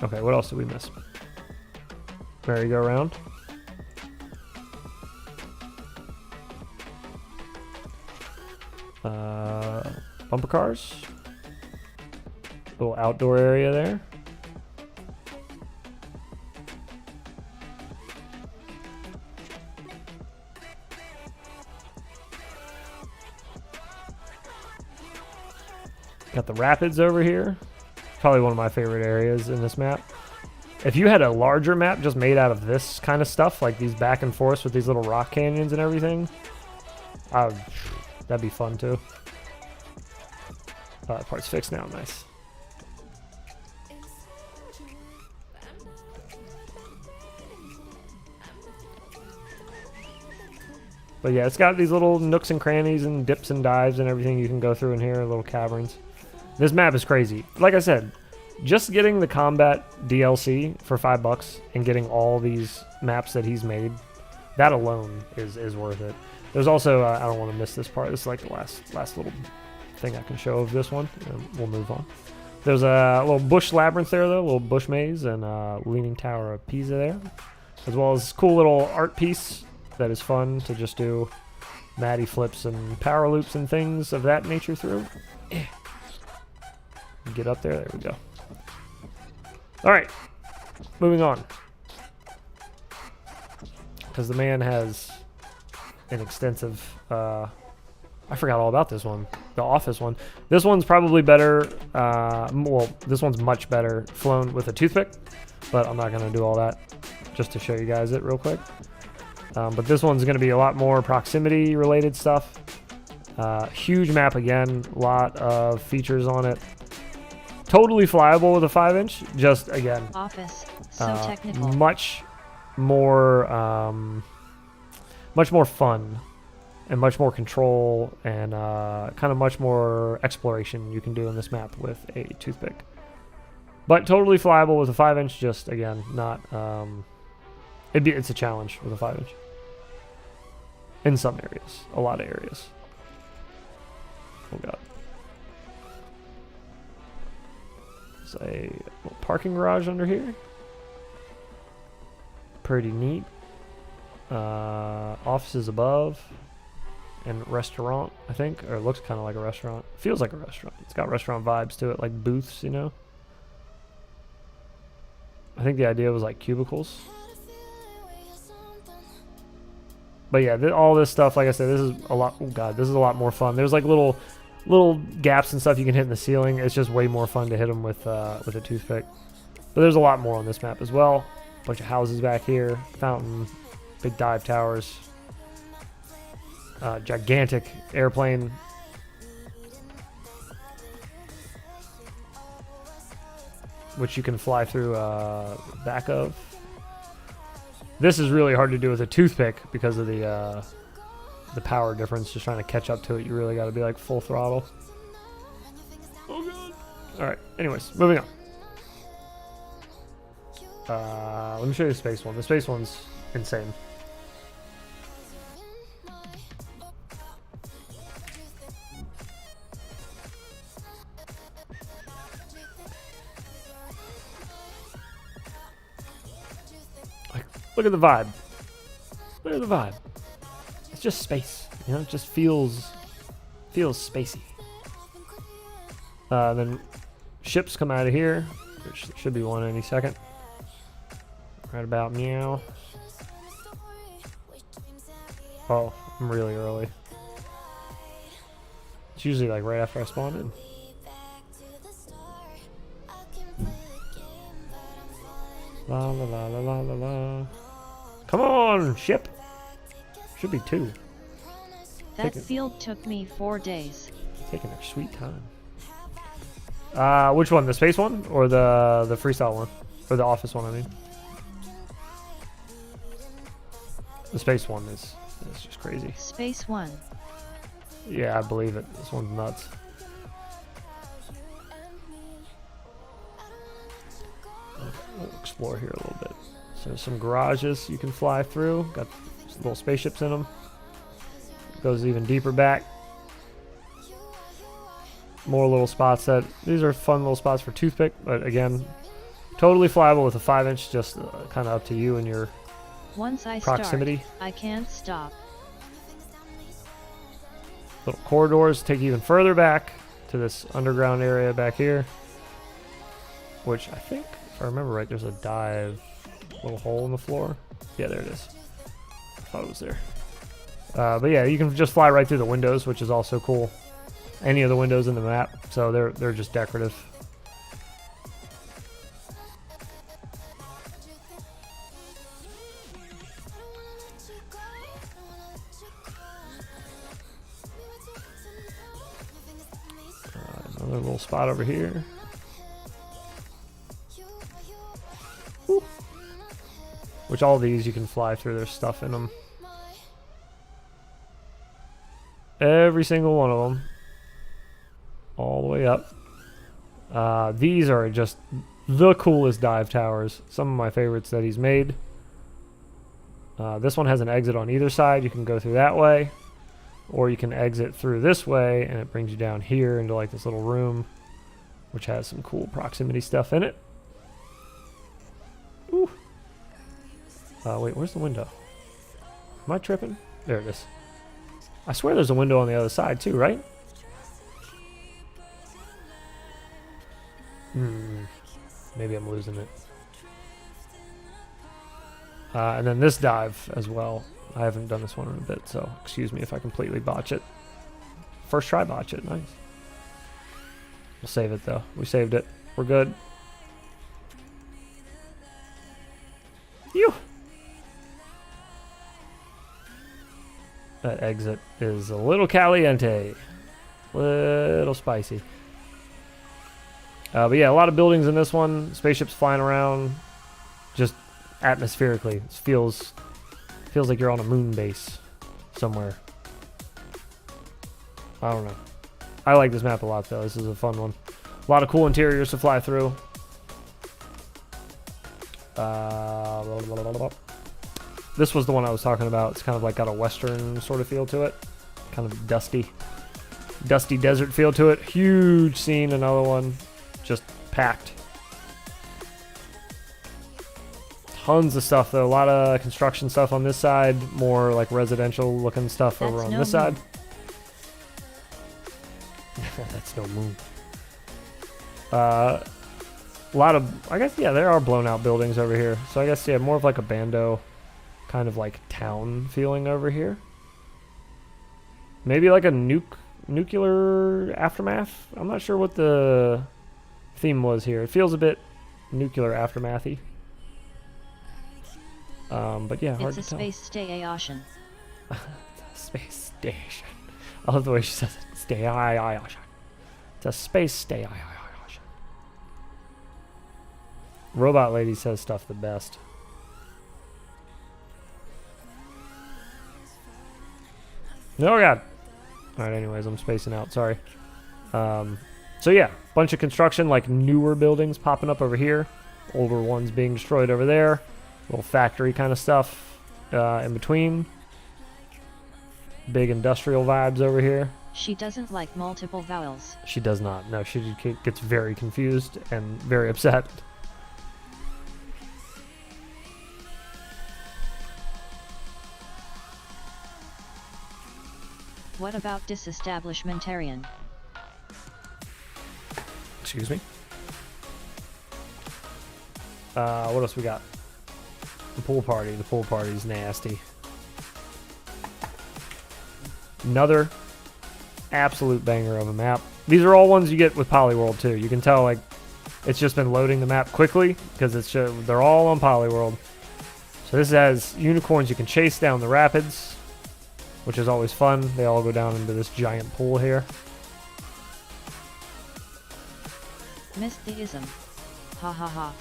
Okay, what else did we miss? Merry-go-round. Bumper cars. Little outdoor area there. Got the rapids over here. Probably one of my favorite areas in this map. If you had a larger map just made out of this kind of stuff, like these back and forths with these little rock canyons and everything, that'd be fun too. That part's fixed now, nice. But yeah, it's got these little nooks and crannies and dips and dives and everything you can go through in here, little caverns. This map is crazy. Like I said, just getting the combat DLC for $5 and getting all these maps that he's made, that alone is worth it. There's also, I don't want to miss this part. This is like the last little thing I can show of this one, and we'll move on. There's a little bush labyrinth there, though, a little bush maze, and Leaning Tower of Pisa there, as well as cool little art piece that is fun to just do Matty flips and power loops and things of that nature through. Get up there. There we go. All right, moving on, because the man has an extensive. I forgot all about this one, the office one. This one's probably better. Well, this one's much better flown with a toothpick, but I'm not gonna do all that. Just to show you guys it real quick. But this one's gonna be a lot more proximity related stuff. Huge map again, lot of features on it. Totally flyable with a 5-inch. Just again, Office, so technical. much more fun and much more control and kind of much more exploration you can do in this map with a toothpick. But totally flyable with a 5-inch. Just again, not it's a challenge with a 5-inch in some areas, a lot of areas. Oh god. There's a little parking garage under here. Pretty neat. Offices above. And restaurant, I think. Or it looks kind of like a restaurant. Feels like a restaurant. It's got restaurant vibes to it, like booths, you know? I think the idea was like cubicles. But yeah, all this stuff, like I said, this is a lot. Oh god, this is a lot more fun. There's like little gaps and stuff you can hit in the ceiling. It's just way more fun to hit them with a toothpick. But there's a lot more on this map as well. Bunch of houses back here, fountain, big dive towers, gigantic airplane. Which you can fly through back of. This is really hard to do with a toothpick because of the power difference. Just trying to catch up to it, you really got to be like full throttle. Oh god! All right. Anyways, moving on. Let me show you the space one. The space one's insane. Look at the vibe. Look at the vibe. It's just space, you know. It just feels spacey. Then ships come out of here. There should be one any second. Right about meow. Oh, I'm really early. It's usually like right after I spawned in. La la la la la la la. Come on, ship. Should be 2. That field took me 4 days. Taking their sweet time. Which one? The space one or the freestyle one? Or the office one, I mean. The space one is just crazy. Space 1. Yeah, I believe it. This one's nuts. We'll explore here a little bit. So some garages you can fly through. Got little spaceships in them. Goes even deeper back. More little spots that these are fun little spots for toothpick, but again, totally flyable with a 5-inch. Just kind of up to you and your Once I proximity. start, I can't stop. Little corridors take you even further back to this underground area back here, which I think, if I remember right, there's a dive little hole in the floor. Yeah, there it is. I thought it was there. But yeah, you can just fly right through the windows, which is also cool. Any of the windows in the map, so they're just decorative. Another little spot over here. Woo. Which all these you can fly through. There's stuff in them. Every single one of them. All the way up. These are just the coolest dive towers. Some of my favorites that he's made. This one has an exit on either side. You can go through that way. Or you can exit through this way, and it brings you down here into like this little room, which has some cool proximity stuff in it. Ooh. Wait, where's the window? Am I tripping? There it is. I swear there's a window on the other side too, right? Maybe I'm losing it. And then this dive as well. I haven't done this one in a bit, so excuse me if I completely botch it. First try botch it, nice. We'll save it though. We saved it. We're good. Phew! That exit is a little caliente. Little spicy. But yeah, a lot of buildings in this one. Spaceships flying around. Just atmospherically. It feels like you're on a moon base somewhere. I don't know. I like this map a lot though. This is a fun one. A lot of cool interiors to fly through. This was the one I was talking about. It's kind of like got a western sort of feel to it. Kind of dusty desert feel to it. Huge scene, another one. Just packed. Tons of stuff though. A lot of construction stuff on this side. More like residential looking stuff over on this side. That's no moon. A lot of, I guess, yeah, there are blown out buildings over here. So I guess, yeah, more of like a bando kind of like town feeling over here. Maybe like a nuclear aftermath. I'm not sure what the theme was here. It feels a bit nuclear aftermathy. But yeah, hard to tell. It's a space station. Space station. I love the way she says it. Station. It's a space station. Robot lady says stuff the best. Oh god. Alright, anyways, I'm spacing out, sorry. So yeah, bunch of construction, like newer buildings popping up over here. Older ones being destroyed over there. Little factory kind of stuff in between. Big industrial vibes over here. She doesn't like multiple vowels. She does not. No, she gets very confused and very upset. What about disestablishmentarian? Excuse me. What else we got? The pool party. The pool party's nasty. Another absolute banger of a map. These are all ones you get with Polyworld too. You can tell like it's just been loading the map quickly because it's they're all on Polyworld. So this has unicorns you can chase down the rapids, which is always fun. They all go down into this giant pool here. Missed the ism. Ha ha ha.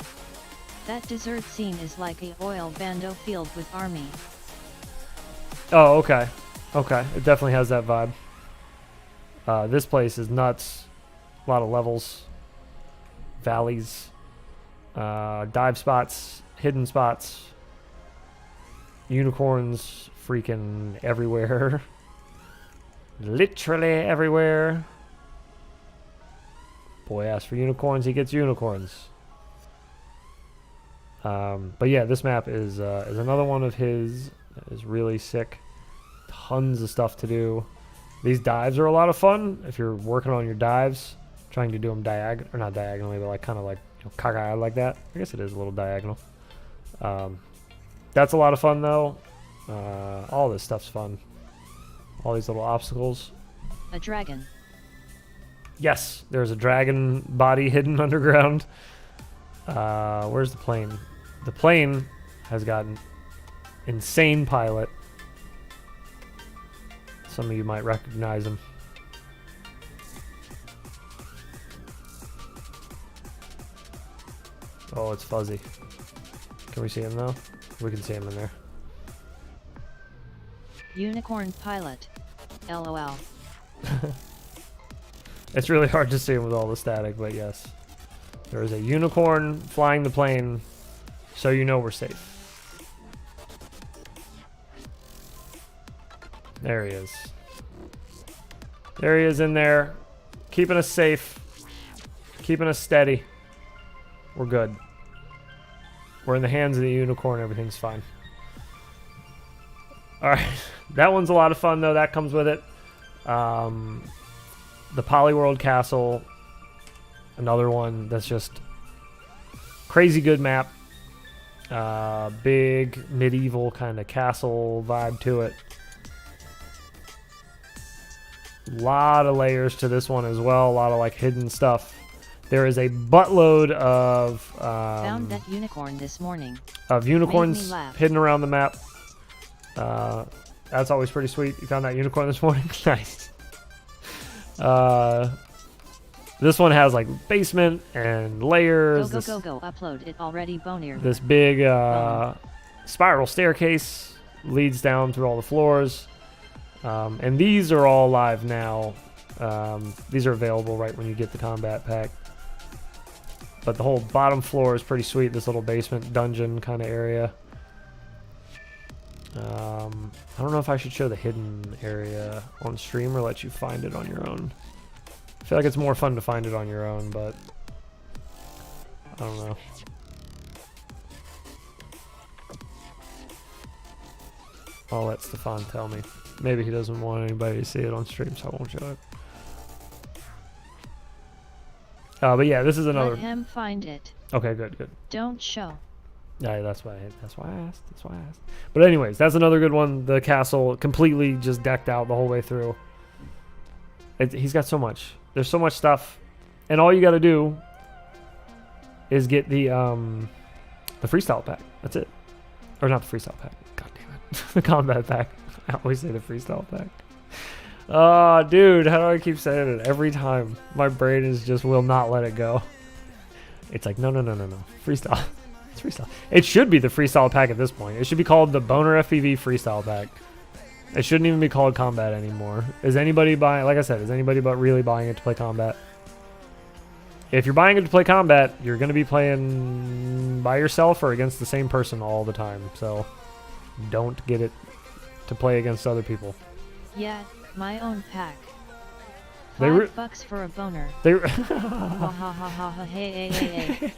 That desert scene is like a oil bando field with army. Oh, okay. Okay, it definitely has that vibe. This place is nuts. A lot of levels. Valleys. Dive spots. Hidden spots. Unicorns freaking everywhere. Literally everywhere. Boy asks for unicorns, he gets unicorns. But yeah, this map is another one of his that is really sick. Tons of stuff to do. These dives are a lot of fun if you're working on your dives, trying to do them not diagonally, but like kind of like cockeyed like that. I guess it is a little diagonal. That's a lot of fun though. All this stuff's fun. All these little obstacles. A dragon. Yes, there's a dragon body hidden underground. Where's the plane? The plane has got an insane pilot. Some of you might recognize him. Oh, it's fuzzy. Can we see him though? We can see him in there. Unicorn pilot. LOL. It's really hard to see him with all the static, but yes. There is a unicorn flying the plane, so you know we're safe. There he is. There he is in there, keeping us safe, keeping us steady. We're good. We're in the hands of the unicorn, everything's fine. Alright, that one's a lot of fun though, that comes with it. The Polyworld Castle, another one that's just crazy good map. Big medieval kind of castle vibe to it. A lot of layers to this one as well, a lot of like hidden stuff. There is a buttload of Found that unicorn this morning. unicorns hidden around the map. That's always pretty sweet. You found that unicorn this morning? Nice. This one has like basement and layers. Go. Upload it already, Boner. This big spiral staircase leads down through all the floors. And these are all live now. These are available right when you get the combat pack. But the whole bottom floor is pretty sweet. This little basement dungeon kind of area. I don't know if I should show the hidden area on stream or let you find it on your own. I feel like it's more fun to find it on your own, but I don't know. I'll let Stefan tell me. Maybe he doesn't want anybody to see it on stream, so I won't show it. But yeah, this is another. Let him find it. Okay, good. Don't show. Yeah, that's why I asked. But anyways, that's another good one. The castle completely just decked out the whole way through. He's got so much. There's so much stuff, and all you got to do is get the freestyle pack. That's it, or not the freestyle pack. God damn it, the combat pack. I always say the freestyle pack. Oh, dude, how do I keep saying it every time? My brain is just will not let it go. It's like no. Freestyle. It's freestyle. It should be the freestyle pack at this point. It should be called the BonerFPV freestyle pack. It shouldn't even be called combat anymore. Is anybody buying? Like I said, is anybody but really buying it to play combat? If you're buying it to play combat, you're going to be playing by yourself or against the same person all the time. So don't get it to play against other people. Yeah, my own pack. They $5 for a boner. They Ha ha ha ha ha hey.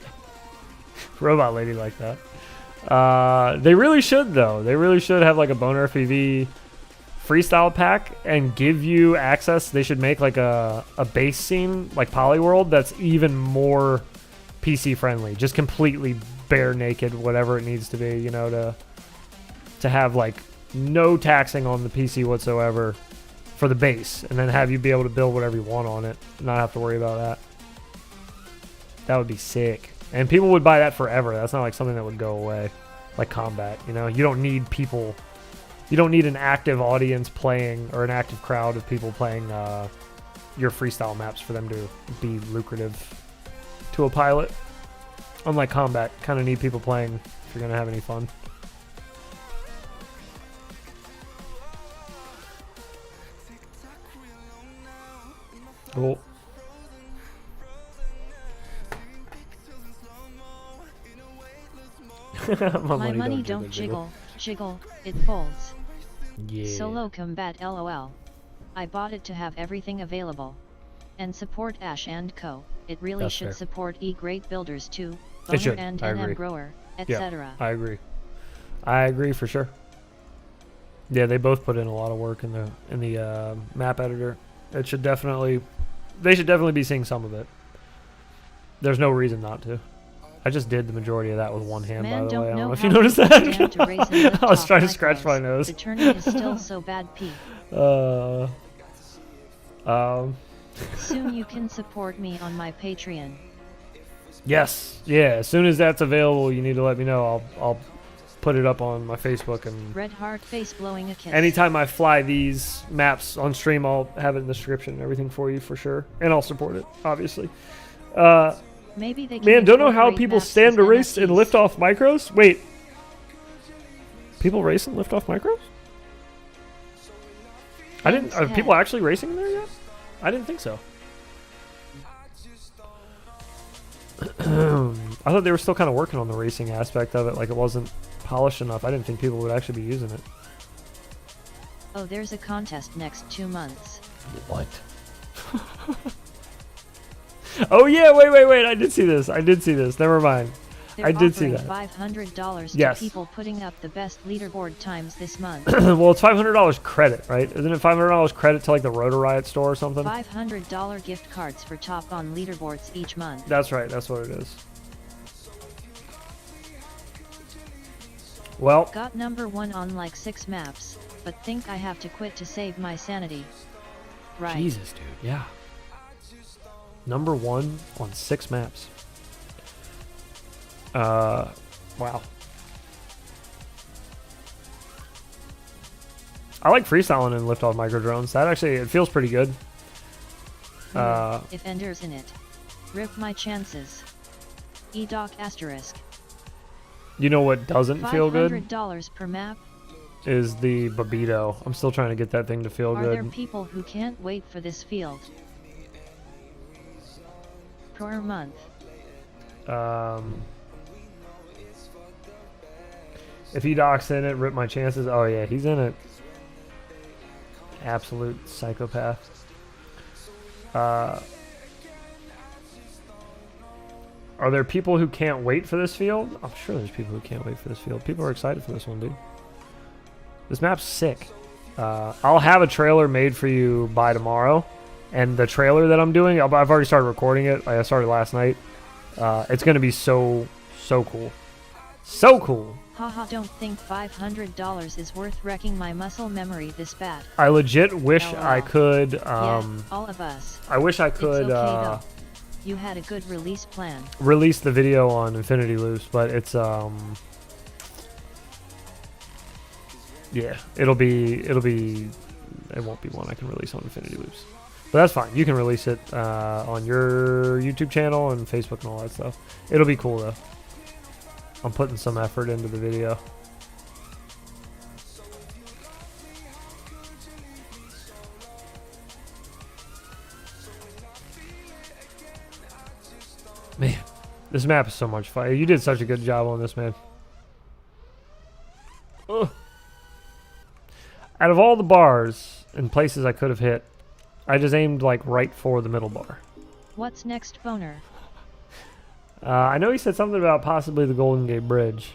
robot lady like that. They really should though. They really should have like a BonerFPV freestyle pack and give you access. They should make like a base scene like Polyworld that's even more PC friendly. Just completely bare naked, whatever it needs to be, you know, to have like no taxing on the PC whatsoever for the base, and then have you be able to build whatever you want on it and not have to worry about that. That would be sick. And people would buy that forever. That's not like something that would go away like combat, you know. You don't need people, you don't need an active audience playing or an active crowd of people playing your freestyle maps for them to be lucrative to a pilot. Unlike combat, kind of need people playing if you're gonna have any fun. Cool. My money don't jiggle, it folds. Yeah. Solo combat LOL. I bought it to have everything available. And support Ash and Co. It really That's should fair. support great builders too. It should. And I agree. NM grower, Yeah, etc. I agree for sure. Yeah, they both put in a lot of work in the map editor. It should definitely, they should definitely be seeing some of it. There's no reason not to. I just did the majority of that with one hand, Man, by the way. I don't know if how you noticed to that. stand to raise and lift I was off trying to micros. scratch my nose. The turning is still so bad, P. Soon you can support me on my Patreon. Yes, yeah. As soon as that's available, you need to let me know. I'll put it up on my Facebook, and Red heart face blowing a kiss. anytime I fly these maps on stream, I'll have it in the description and everything for you for sure, and I'll support it, obviously. Maybe they can Man, don't know how incorporate people maps stand as to race and NFTs. lift off micros. Wait, people race and lift off micros? I didn't. Are Thanks, people Head. actually racing there yet? I didn't think so. I thought they were still kind of working on the racing aspect of it, like it wasn't polished enough. I didn't think people would actually be using it. Oh, there's a contest next 2 months. What? Oh yeah, wait. I did see this. Never mind. They're I did see offering that. $500 Yes. to people putting up the best leaderboard times this month. Well, it's $500 credit, right? Isn't it $500 credit to like the Rotor Riot store or something? $500 gift cards for top on leaderboards each month. That's right. That's what it is. Well, Got number 1 on like 6 maps, but think I have to quit to save my sanity. Right. Jesus, dude. Yeah. Number 1 on 6 maps. Wow. I like freestyling in lift-off micro drones. That actually, it feels pretty good. If Ender's in it. Rip my chances. E-doc asterisk. You know what doesn't feel good? $500 per map. Is the Babito. I'm still trying to get that thing to feel Are there good. people who can't wait for this field? Per month. If E-doc's in it, rip my chances. Oh yeah, he's in it. Absolute psychopath. Are there people who can't wait for this field? I'm sure there's people who can't wait for this field. People are excited for this one, dude. This map's sick. I'll have a trailer made for you by tomorrow. And the trailer that I'm doing, I've already started recording it. I started last night. It's going to be so cool. So cool. Haha, don't think $500 is worth wrecking my muscle memory this bad. I legit wish LOL. I could. Yeah, all of us. I wish I could It's okay though. You had a good release plan. release the video on Infinity Loops, but it's yeah, it won't be one I can release on Infinity Loops. But that's fine. You can release it on your YouTube channel and Facebook and all that stuff. It'll be cool though. I'm putting some effort into the video. Man, this map is so much fun. You did such a good job on this, man. Ugh. Out of all the bars and places I could have hit, I just aimed like right for the middle bar. What's next, Boner? I know he said something about possibly the Golden Gate Bridge,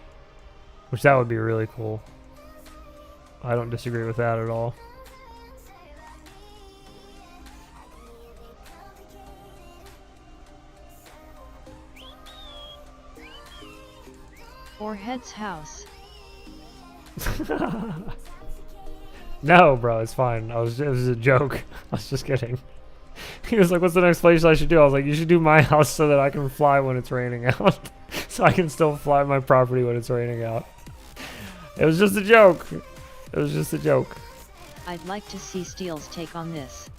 which that would be really cool. I don't disagree with that at all. Or Head's house. No, bro, it's fine. It was a joke. I was just kidding. He was like, what's the next place I should do? I was like, you should do my house so that I can fly when it's raining out. So I can still fly my property when it's raining out. It was just a joke. It was just a joke. I'd like to see Steele's take on this.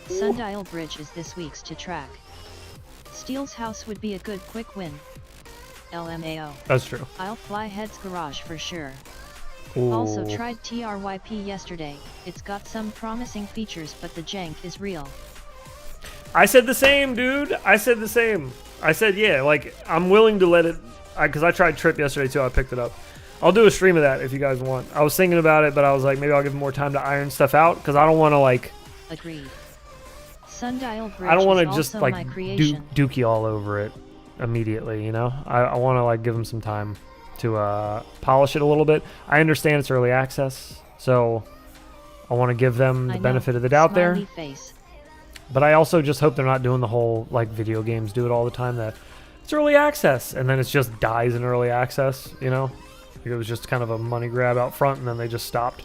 Sundial Bridge is this week's to track. Steele's house would be a good quick win. LMAO. That's true. I'll fly Head's garage for sure. Ooh. Also tried TRYP yesterday. It's got some promising features, but the jank is real. I said the same, dude. I said the same. I said, yeah, like, I'm willing to let it... Because I tried Trip yesterday, too. I picked it up. I'll do a stream of that if you guys want. I was thinking about it, but I was like, maybe I'll give it more time to iron stuff out. Because I don't want to, like... Agreed. Sundial Bridge I don't want is to just, also like, my creation. dookie all over it immediately, you know? I want to, like, give them some time to polish it a little bit. I understand it's early access, so I want to give them the benefit of the doubt there. Smiley face. But I also just hope they're not doing the whole, like, video games do it all the time, that it's early access, and then it just dies in early access, you know? Like it was just kind of a money grab out front, and then they just stopped.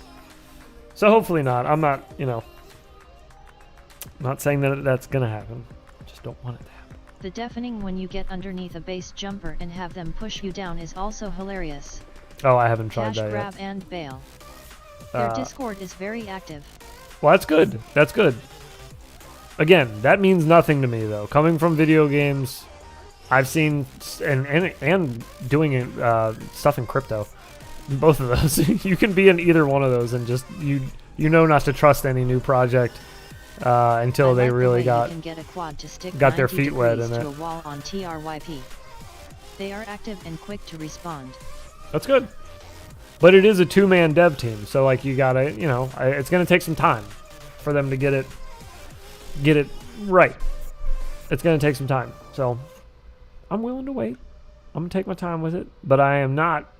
So hopefully not. I'm not, you know, not saying that that's going to happen. I just don't want it to happen. The deafening when you get underneath a base jumper and have them push you down is also hilarious. Oh, I haven't tried Cash that grab yet. and bail. Their Discord is very active. Well, that's good. That's good. Again, that means nothing to me, though. Coming from video games, I've seen, and doing stuff in crypto. Both of those. You can be in either one of those and just, you you know not to trust any new project until I they like the really way got you can get a quad to stick got their 90 feet wet degrees in to it. a wall on TRYP. They are active and quick to respond. That's good. But it is a two-man dev team, so like you gotta, you know, it's gonna take some time for them to get it right. It's gonna take some time, so I'm willing to wait. I'm gonna take my time with it, but I am not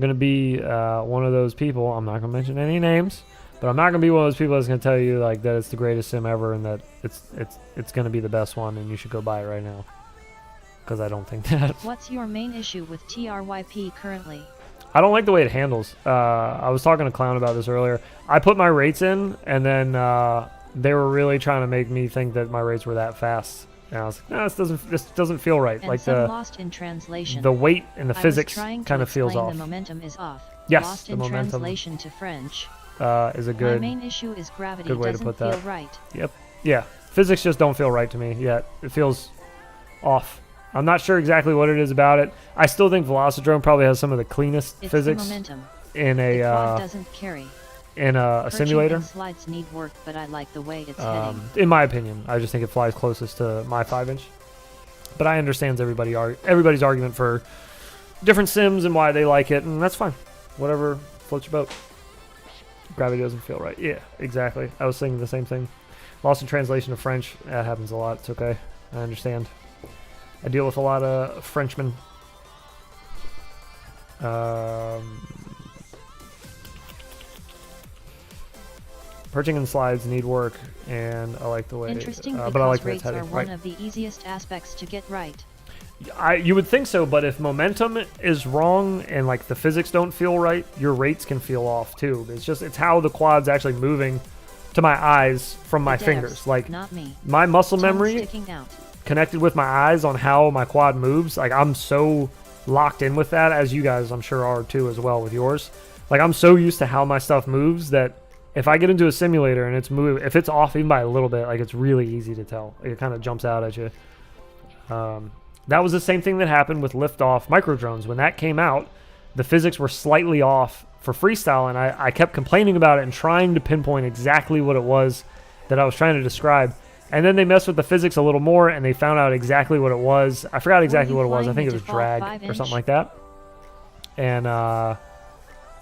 gonna be one of those people. I'm not gonna mention any names, but I'm not gonna be one of those people that's gonna tell you like that it's the greatest sim ever and that it's gonna be the best one and you should go buy it right now. Because I don't think that. What's your main issue with TRYP currently? I don't like the way it handles. I was talking to Clown about this earlier. I put my rates in, and then they were really trying to make me think that my rates were that fast. And I was like, no, this doesn't feel right. And like some lost in translation. the weight and the I was physics trying to kind of feels explain off. The momentum is off. Yes, Lost the in momentum translation to French. is a My good main issue is gravity good way to doesn't put feel that. right. Yep. Yeah. Physics just don't feel right to me yet. It feels off. I'm not sure exactly what it is about it. I still think Velocidrone probably has some of the cleanest It's physics the momentum. in The quad a doesn't carry. a simulator. And slides need work, but I like the way it's heading. In my opinion, I just think it flies closest to my 5-inch. But I understand everybody's argument for different sims and why they like it, and that's fine. Whatever floats your boat. Gravity doesn't feel right. Yeah, exactly. I was thinking the same thing. Lost in translation to French. That happens a lot. It's okay. I understand. I deal with a lot of Frenchmen. Perching and slides need work, and I like the way. Interesting but I because like the way it's rates heading. are one of the easiest aspects to get right. You would think so, but if momentum is wrong and like the physics don't feel right, your rates can feel off too. It's how the quad's actually moving to my eyes from my The devs, fingers. Like not me. my muscle Tongue memory sticking out. connected with my eyes on how my quad moves. Like I'm so locked in with that, as you guys I'm sure are too as well with yours. Like I'm so used to how my stuff moves that if I get into a simulator and if it's off even by a little bit, like it's really easy to tell. It kind of jumps out at you. That was the same thing that happened with liftoff micro drones. When that came out, the physics were slightly off for freestyle, and I kept complaining about it and trying to pinpoint exactly what it was that I was trying to describe. And then they messed with the physics a little more, and they found out exactly what it was. I forgot exactly what it was. I think it was drag or something like that. And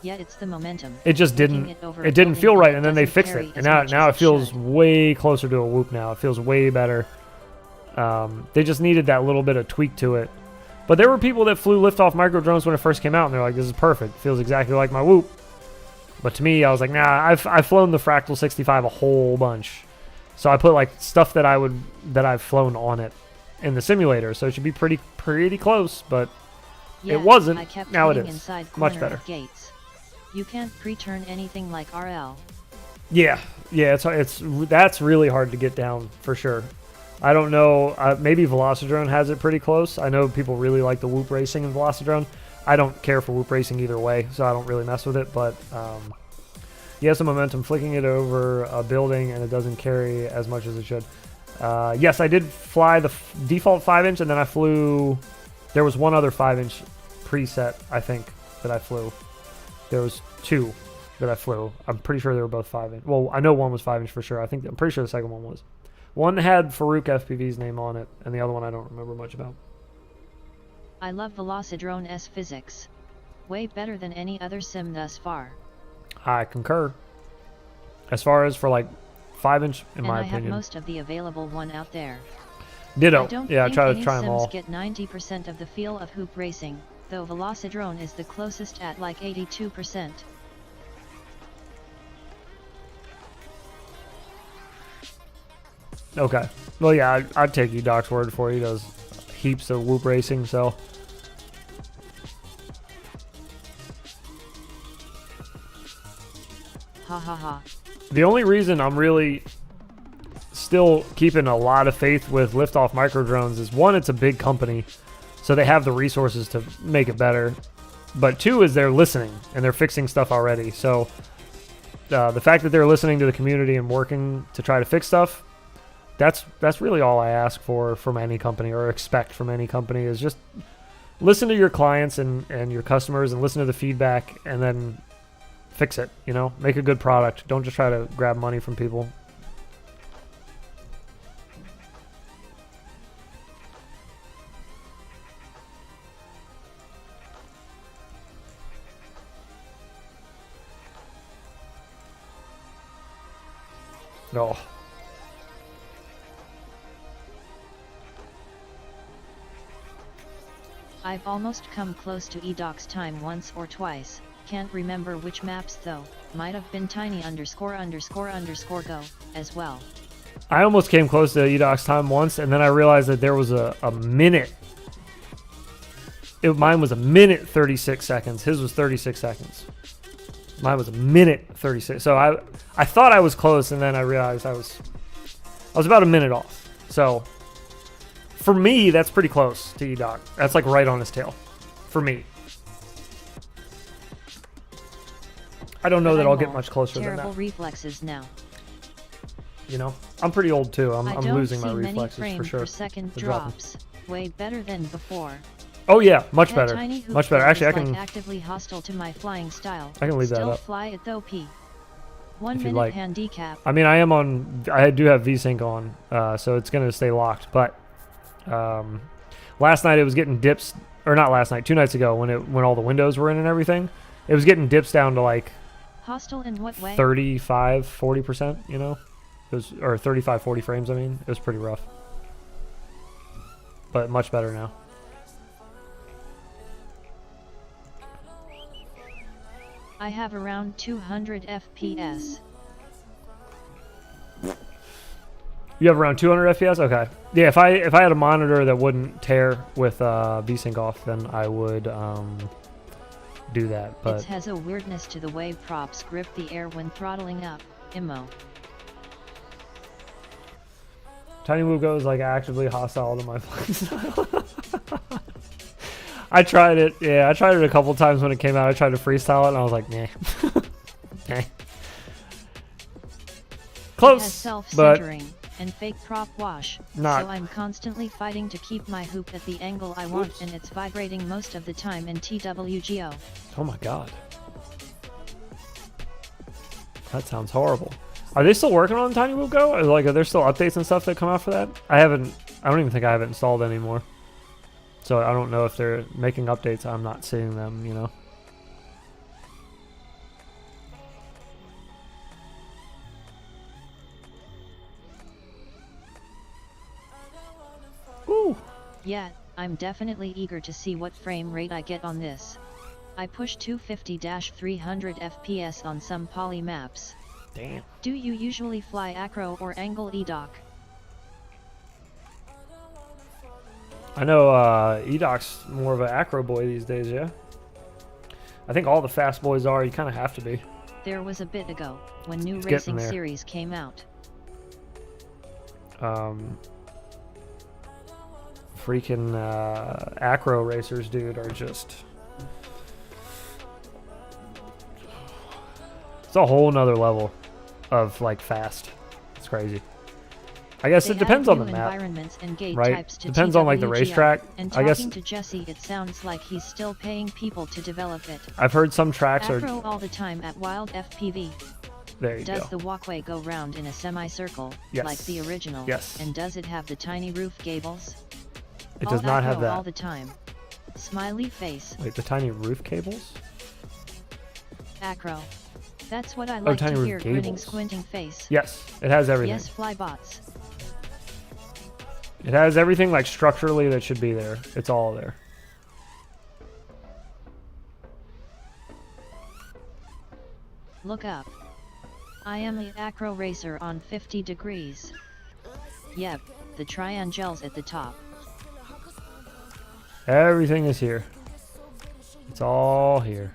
Yet it's the momentum. it just Making didn't. over It didn't building feel and right, it and then they doesn't fixed carry it, as and much now as it feels should. way closer to a whoop. Now it feels way better. They just needed that little bit of tweak to it. But there were people that flew liftoff micro drones when it first came out, and they're like, "This is perfect. Feels exactly like my whoop." But to me, I was like, "Nah, I've flown the Fractal 65 a whole bunch, so I put like stuff that I've flown on it in the simulator, so it should be pretty close." But Yeah, it wasn't. I kept Now it hitting is. inside Much corner better. of gates. You can't pre-turn anything like RL. Yeah, that's really hard to get down for sure. I don't know. Maybe Velocidrone has it pretty close. I know people really like the whoop racing in Velocidrone. I don't care for whoop racing either way, so I don't really mess with it. But he has some momentum flicking it over a building, and it doesn't carry as much as it should. Yes, I did fly the default 5-inch, and then I flew. There was one other 5-inch preset, I think, that I flew. There was two that I flew. I'm pretty sure they were both 5-inch. Well, I know one was 5-inch for sure. I'm pretty sure the second one was. One had Farouk FPV's name on it, and the other one I don't remember much about. I love Velocidrone's physics. Way better than any other sim thus far. I concur. As far as for like 5-inch, in And my I have opinion. most of the available one out there. Ditto. I don't Yeah, I think try any to try them sims all. get 90% of the feel of hoop racing, though Velocidrone is the closest at like 82%. Okay. Well, yeah, I'd take you Doc's word for it. He does heaps of whoop racing, so. Ha ha ha. The only reason I'm really still keeping a lot of faith with liftoff micro drones is one, it's a big company, so they have the resources to make it better. But two is they're listening and they're fixing stuff already. So the fact that they're listening to the community and working to try to fix stuff, that's really all I ask for from any company or expect from any company is just listen to your clients and your customers and listen to the feedback and then fix it, you know? Make a good product. Don't just try to grab money from people. No. I've almost come close to Edoc's time once or twice, can't remember which maps though, might have been tiny___go, as well. I almost came close to Edoc's time once, and then I realized that there was a minute. Mine was a minute 36 seconds. His was 36 seconds. Mine was a minute 36. So I thought I was close, and then I realized I was about a minute off. So for me, that's pretty close to Edoc. That's like right on his tail. For me. I don't know that I'll get much closer than terrible that. reflexes now. You know, I'm pretty old too. I'm losing my I don't see reflexes many for frame sure. per second They're dropping. drops. Way better than before. Oh yeah, much That better. tiny hoop Much better. is Actually, I like can. actively hostile to my flying style. I can leave that Still up. fly it though. 1 If you'd minute like. handicap. I mean, I am on. I do have VSync on, so it's gonna stay locked. But last night it was getting dips, or not last night, 2 nights ago when all the windows were in and everything. It was getting dips down to like Hostile in what way? 35-40%. You know, it was, or 35-40 frames. I mean, it was pretty rough, but much better now. I have around 200 FPS. You have around 200 FPS? Okay. Yeah, if I had a monitor that wouldn't tear with VSync off, then I would do that. But It has a weirdness to the way props grip the air when throttling up. Immo. Tiny Move Go is like actively hostile to my flying style. I tried it. Yeah, I tried it a couple times when it came out. I tried to freestyle it, and I was like, nah. Nah. It has Close, but self-centering and fake prop wash, Not- so I'm constantly fighting to keep my hoop at the angle I want, and it's vibrating most of the time in TWGO. oh my god, that sounds horrible. Are they still working on Tiny Move Go? Like, are there still updates and stuff that come out for that? I don't even think I have it installed anymore. So I don't know if they're making updates. I'm not seeing them, you know. Ooh. Yeah, I'm definitely eager to see what frame rate I get on this. I push 250-300 FPS on some poly maps. Damn. Do you usually fly acro or angle Edoc? I know Edoc's more of an acro boy these days, yeah? I think all the fast boys are. You kind of have to be. There was a bit ago, when new It's racing getting there. series came out. Freaking acro racers, dude, are just... It's a whole nother level of, like, fast. It's crazy. I guess They it depends on the added new map. environments and gate right? types to Depends on, like, the TWGO, racetrack. And I guess talking to Jesse, it sounds like he's still paying people to develop it. I've heard some tracks are... Acro all the time at Wild FPV. There you Does go. the walkway go round in a semicircle, Yes. like the original? Yes. And does it have the tiny roof gables? It does not have acro all that. the time. Smiley face. Wait, the tiny roof cables? Acro. That's what I like tiny to roof hear. Grinning, gables. squinting face. Yes, it has everything. Yes, flybots. It has everything, like, structurally that should be there. It's all there. Look up. I am the acro racer on 50 degrees. Yep, the triangles at the top. Everything is here. It's all here.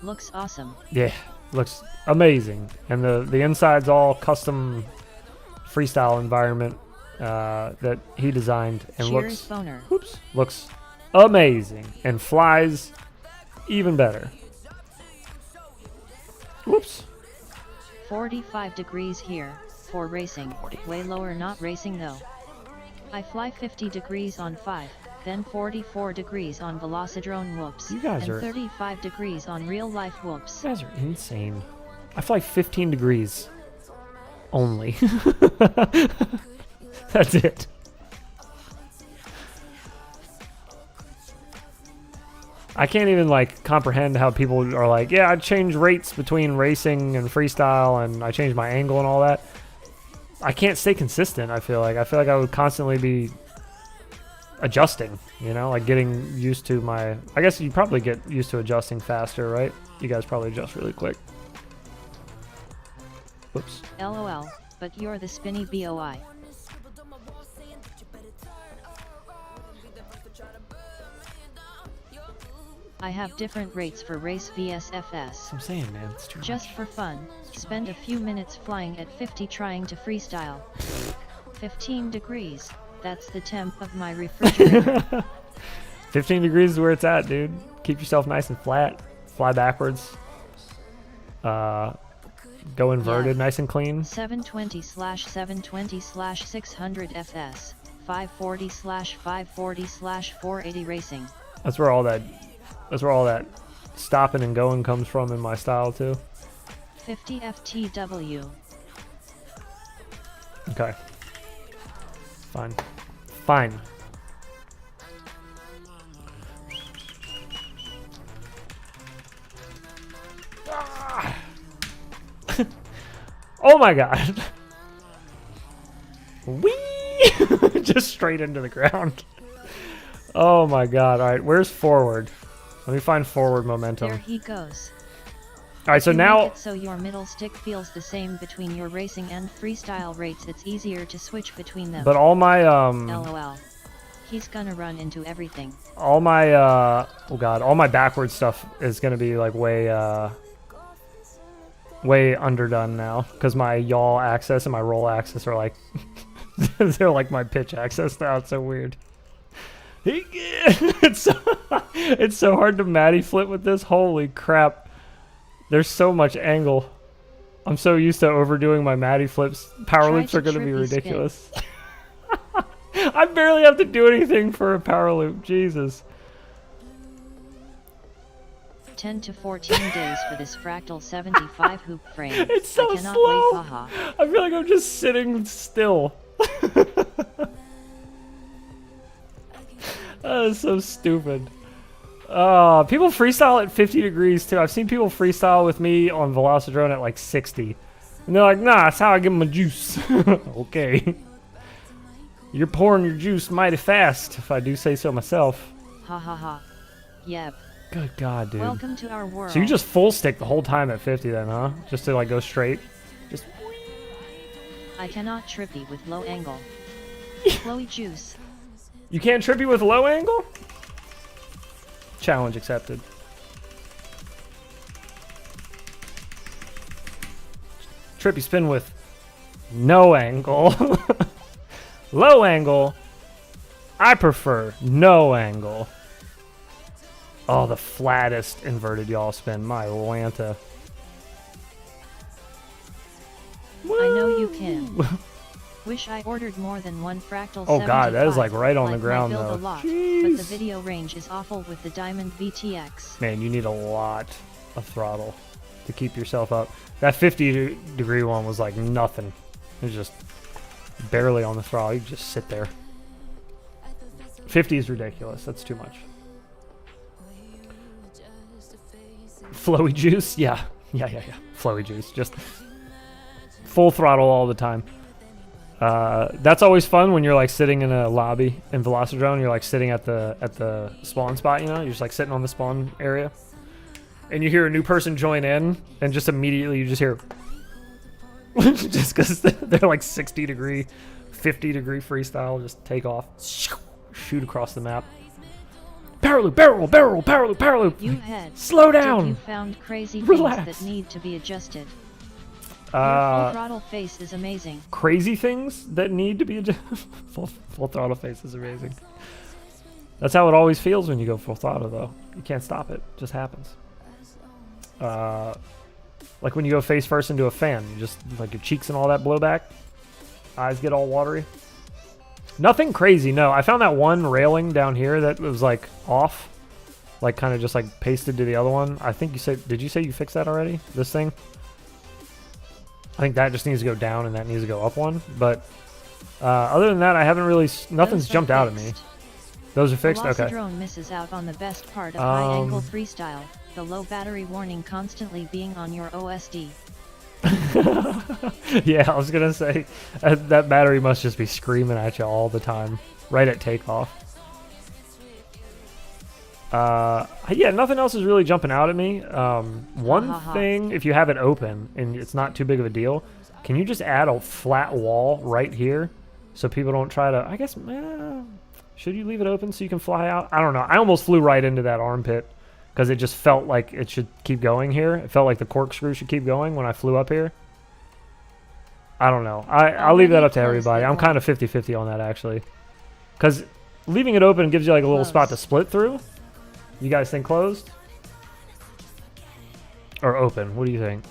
Looks awesome. Yeah, looks amazing. And the inside's all custom freestyle environment that he designed, and Cheers, Boner. looks amazing and flies even better. Whoops. 45 degrees here, for racing, way lower not racing though. I fly 50 degrees on 5. then 44 degrees on Velocidrone whoops, You guys and are- 35 degrees on real-life whoops. You guys are insane. I fly 15 degrees. Only. That's it. I can't even like comprehend how people are like, yeah, I change rates between racing and freestyle and I change my angle and all that. I can't stay consistent, I feel like. I would constantly be adjusting, you know, like getting used to my... I guess you probably get used to adjusting faster, right? You guys probably adjust really quick. Whoops. LOL, but you're the spinny BOI. I have different rates for race vs That's FS. what I'm saying, man. It's too Just for fun, spend a few minutes flying at 50 trying to freestyle. 15 degrees, that's the temp of my refrigerator. much. 15 degrees is where it's at, dude. Keep yourself nice and flat. Fly backwards. Go inverted, Yeah. nice and clean. 720/720/600 FS, 540/540/480 racing. That's where all that stopping and going comes from in my style too. 50 FTW. Okay. Fine. Fine. Ah! Oh my god. Whee! Just straight into the ground. Oh my god. Alright, where's forward? Let me find forward momentum. There he goes. Alright, so You make now... it so your middle stick feels the same between your racing and freestyle rates. It's easier to switch between them. But all my, LOL. He's gonna run into everything. all my, oh god, all my backward stuff is gonna be like way underdone now. Because my yaw axis and my roll axis are like, they're like my pitch axis now. It's so weird. It's so hard to Matty flip with this. Holy crap. There's so much angle. I'm so used to overdoing my Matty flips. Power Try loops to are going to be trippy spin. ridiculous. I barely have to do anything for a power loop. Jesus. 10 to 14 days for this fractal 75 hoop frame. It's so I cannot slow. wait, haha. I feel like I'm just sitting still. That is so stupid. People freestyle at 50 degrees too. I've seen people freestyle with me on Velocidrone at like 60. And they're like, nah, that's how I get my juice. Okay. You're pouring your juice mighty fast, if I do say so myself. Ha ha ha. Yep. Good God, dude. Welcome to our world. So you just full stick the whole time at 50 then, huh? Just to like go straight? Just... I cannot trippy with low angle. Flowy juice. You can't trippy with low angle? Challenge accepted. Trippy spin with no angle. Low angle. I prefer no angle. Oh, the flattest inverted yaw spin. My Lanta. I know you can. Wish I ordered more than one fractal. Oh God, that is 75, like right on the like my ground build though. a lot, but Jeez. the video range is awful with the Diamond VTX. Man, you need a lot of throttle to keep yourself up. That 50 degree one was like nothing. It was just barely on the throttle. You just sit there. 50 is ridiculous. That's too much. Flowy juice? Yeah. Flowy juice. Just full throttle all the time. That's always fun when you're like sitting in a lobby in Velocidrone. You're like sitting at the spawn spot, you know? You're just like sitting on the spawn area. And you hear a new person join in, and just immediately you just hear... just because they're like 60 degree, 50 degree freestyle, just take off. Shoot across the map. Power loop, barrel, power loop. You head. Slow Did down. you found crazy Relax. things that need to be adjusted? Your full throttle Uh, face is amazing. crazy things that need to be adjusted. Full throttle face is amazing. That's how it always feels when you go full throttle, though. You can't stop it. It just happens. Like when you go face first into a fan, you just like your cheeks and all that blowback, eyes get all watery. Nothing crazy, no. I found that one railing down here that was like off. Like kind of just like pasted to the other one. I think you said, did you say you fixed that already? This thing? I think that just needs to go down and that needs to go up one. But other than that, I haven't really, nothing's jumped out at me. Those are fixed? Okay. Velocidrone misses out on the best part of high-angle freestyle, the low battery warning constantly being on your OSD. Yeah, I was going to say, that battery must just be screaming at you all the time, right at takeoff. Yeah, nothing else is really jumping out at me. One thing, if you have it open and it's not too big of a deal, can you just add a flat wall right here so people don't try to, I guess, should you leave it open so you can fly out? I don't know. I almost flew right into that armpit because it just felt like it should keep going here. It felt like the corkscrew should keep going when I flew up here. I don't know. I'll leave that up to everybody. I'm kind of 50-50 on that, actually. Because leaving it open gives you like a little spot to split through. You guys think closed? Or open? What do you think?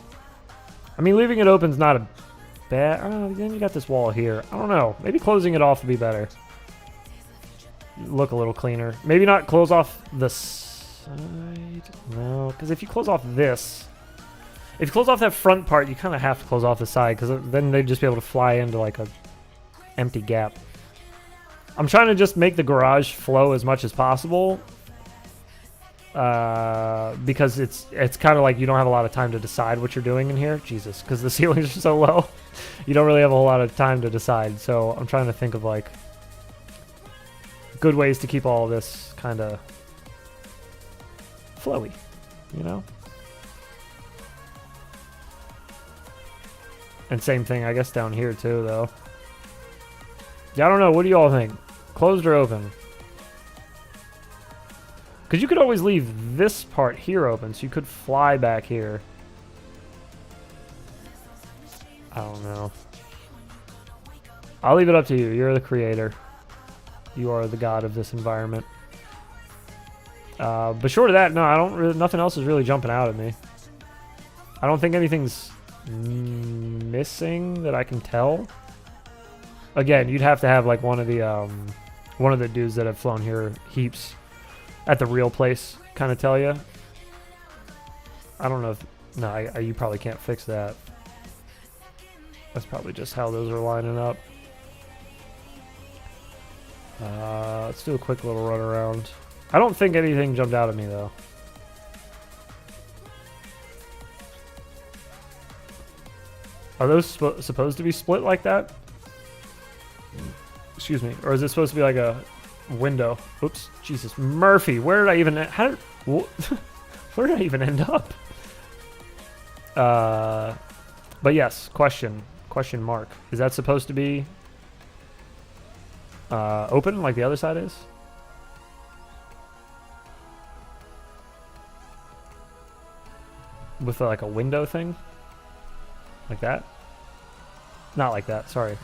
I mean, leaving it open is not a bad... Oh, then you got this wall here. I don't know. Maybe closing it off would be better. Look a little cleaner. Maybe not close off the side. No, because if you close off this... If you close off that front part, you kind of have to close off the side, because then they'd just be able to fly into like a empty gap. I'm trying to just make the garage flow as much as possible. Because it's kind of like you don't have a lot of time to decide what you're doing in here. Jesus, because the ceilings are so low. You don't really have a whole lot of time to decide. So I'm trying to think of like good ways to keep all of this kind of flowy, you know? And same thing, I guess, down here too, though. Yeah, I don't know. What do you all think? Closed or open? Because you could always leave this part here open, so you could fly back here. I don't know. I'll leave it up to you. You're the creator. You are the god of this environment. But short of that, no, I don't really, nothing else is really jumping out at me. I don't think anything's missing that I can tell. Again, you'd have to have like one of the dudes that have flown here heaps at the real place kind of tell you. I don't know if, no, you probably can't fix that. That's probably just how those are lining up. Let's do a quick little run around. I don't think anything jumped out at me though. Are those supposed to be split like that? Excuse me. Or is it supposed to be like a window? Oops. Jesus. Murphy, where did I even... where did I even end up? But yes, question mark. Is that supposed to be open like the other side is? With like a window thing? Like that? Not like that, sorry.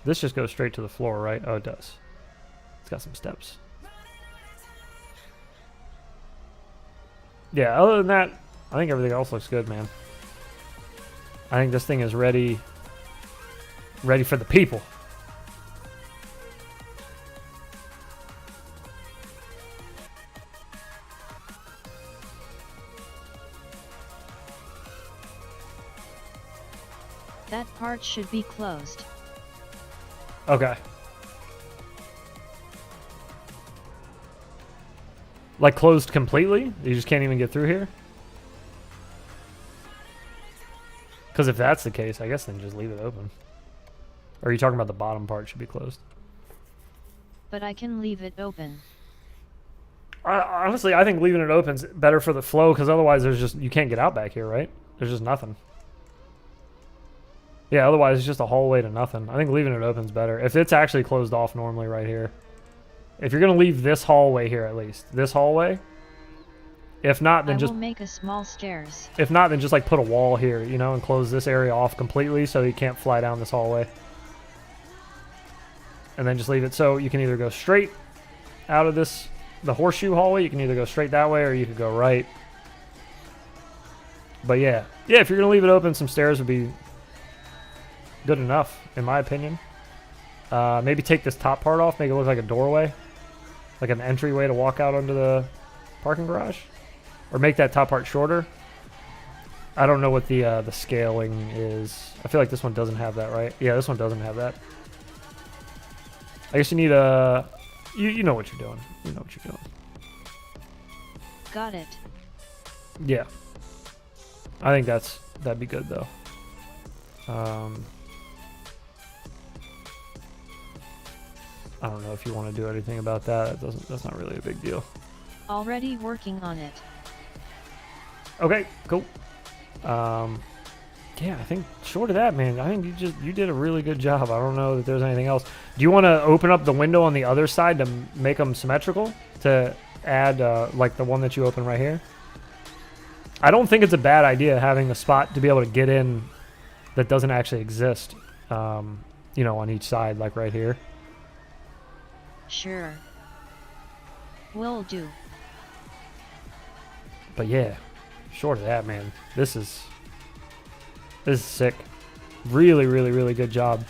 This just goes straight to the floor, right? Oh, it does. It's got some steps. Yeah, other than that, I think everything else looks good, man. I think this thing is ready for the people. That part should be closed. Okay. Like closed completely? You just can't even get through here? Because if that's the case, I guess then just leave it open. Or are you talking about the bottom part should be closed? But I can leave it open. Honestly, I think leaving it open is better for the flow, because otherwise you can't get out back here, right? There's just nothing. Yeah, otherwise it's just a hallway to nothing. I think leaving it open is better. If it's actually closed off normally right here. If you're going to leave this hallway here at least. This hallway. If not, then just... I will make a small stairs. If not, then just like put a wall here, you know, and close this area off completely so you can't fly down this hallway. And then just leave it so you can either go straight out of the horseshoe hallway. You can either go straight that way or you could go right. But yeah. Yeah, if you're going to leave it open, some stairs would be... good enough, in my opinion. Maybe take this top part off, make it look like a doorway, like an entryway to walk out onto the parking garage, or make that top part shorter. I don't know what the scaling is. I feel like this one doesn't have that, right? Yeah, this one doesn't have that. I guess you need a... You know what you're doing. You know what you're doing. Got it. Yeah. I think that'd be good though. I don't know if you want to do anything about that. That's not really a big deal. Already working on it. Okay, cool. Yeah, I think short of that, man, I think you did a really good job. I don't know that there's anything else. Do you want to open up the window on the other side to make them symmetrical? To add like the one that you open right here? I don't think it's a bad idea having a spot to be able to get in that doesn't actually exist, you know, on each side, like right here. Sure. Will do. But yeah, short of that, man, this is sick. Really, really, really good job.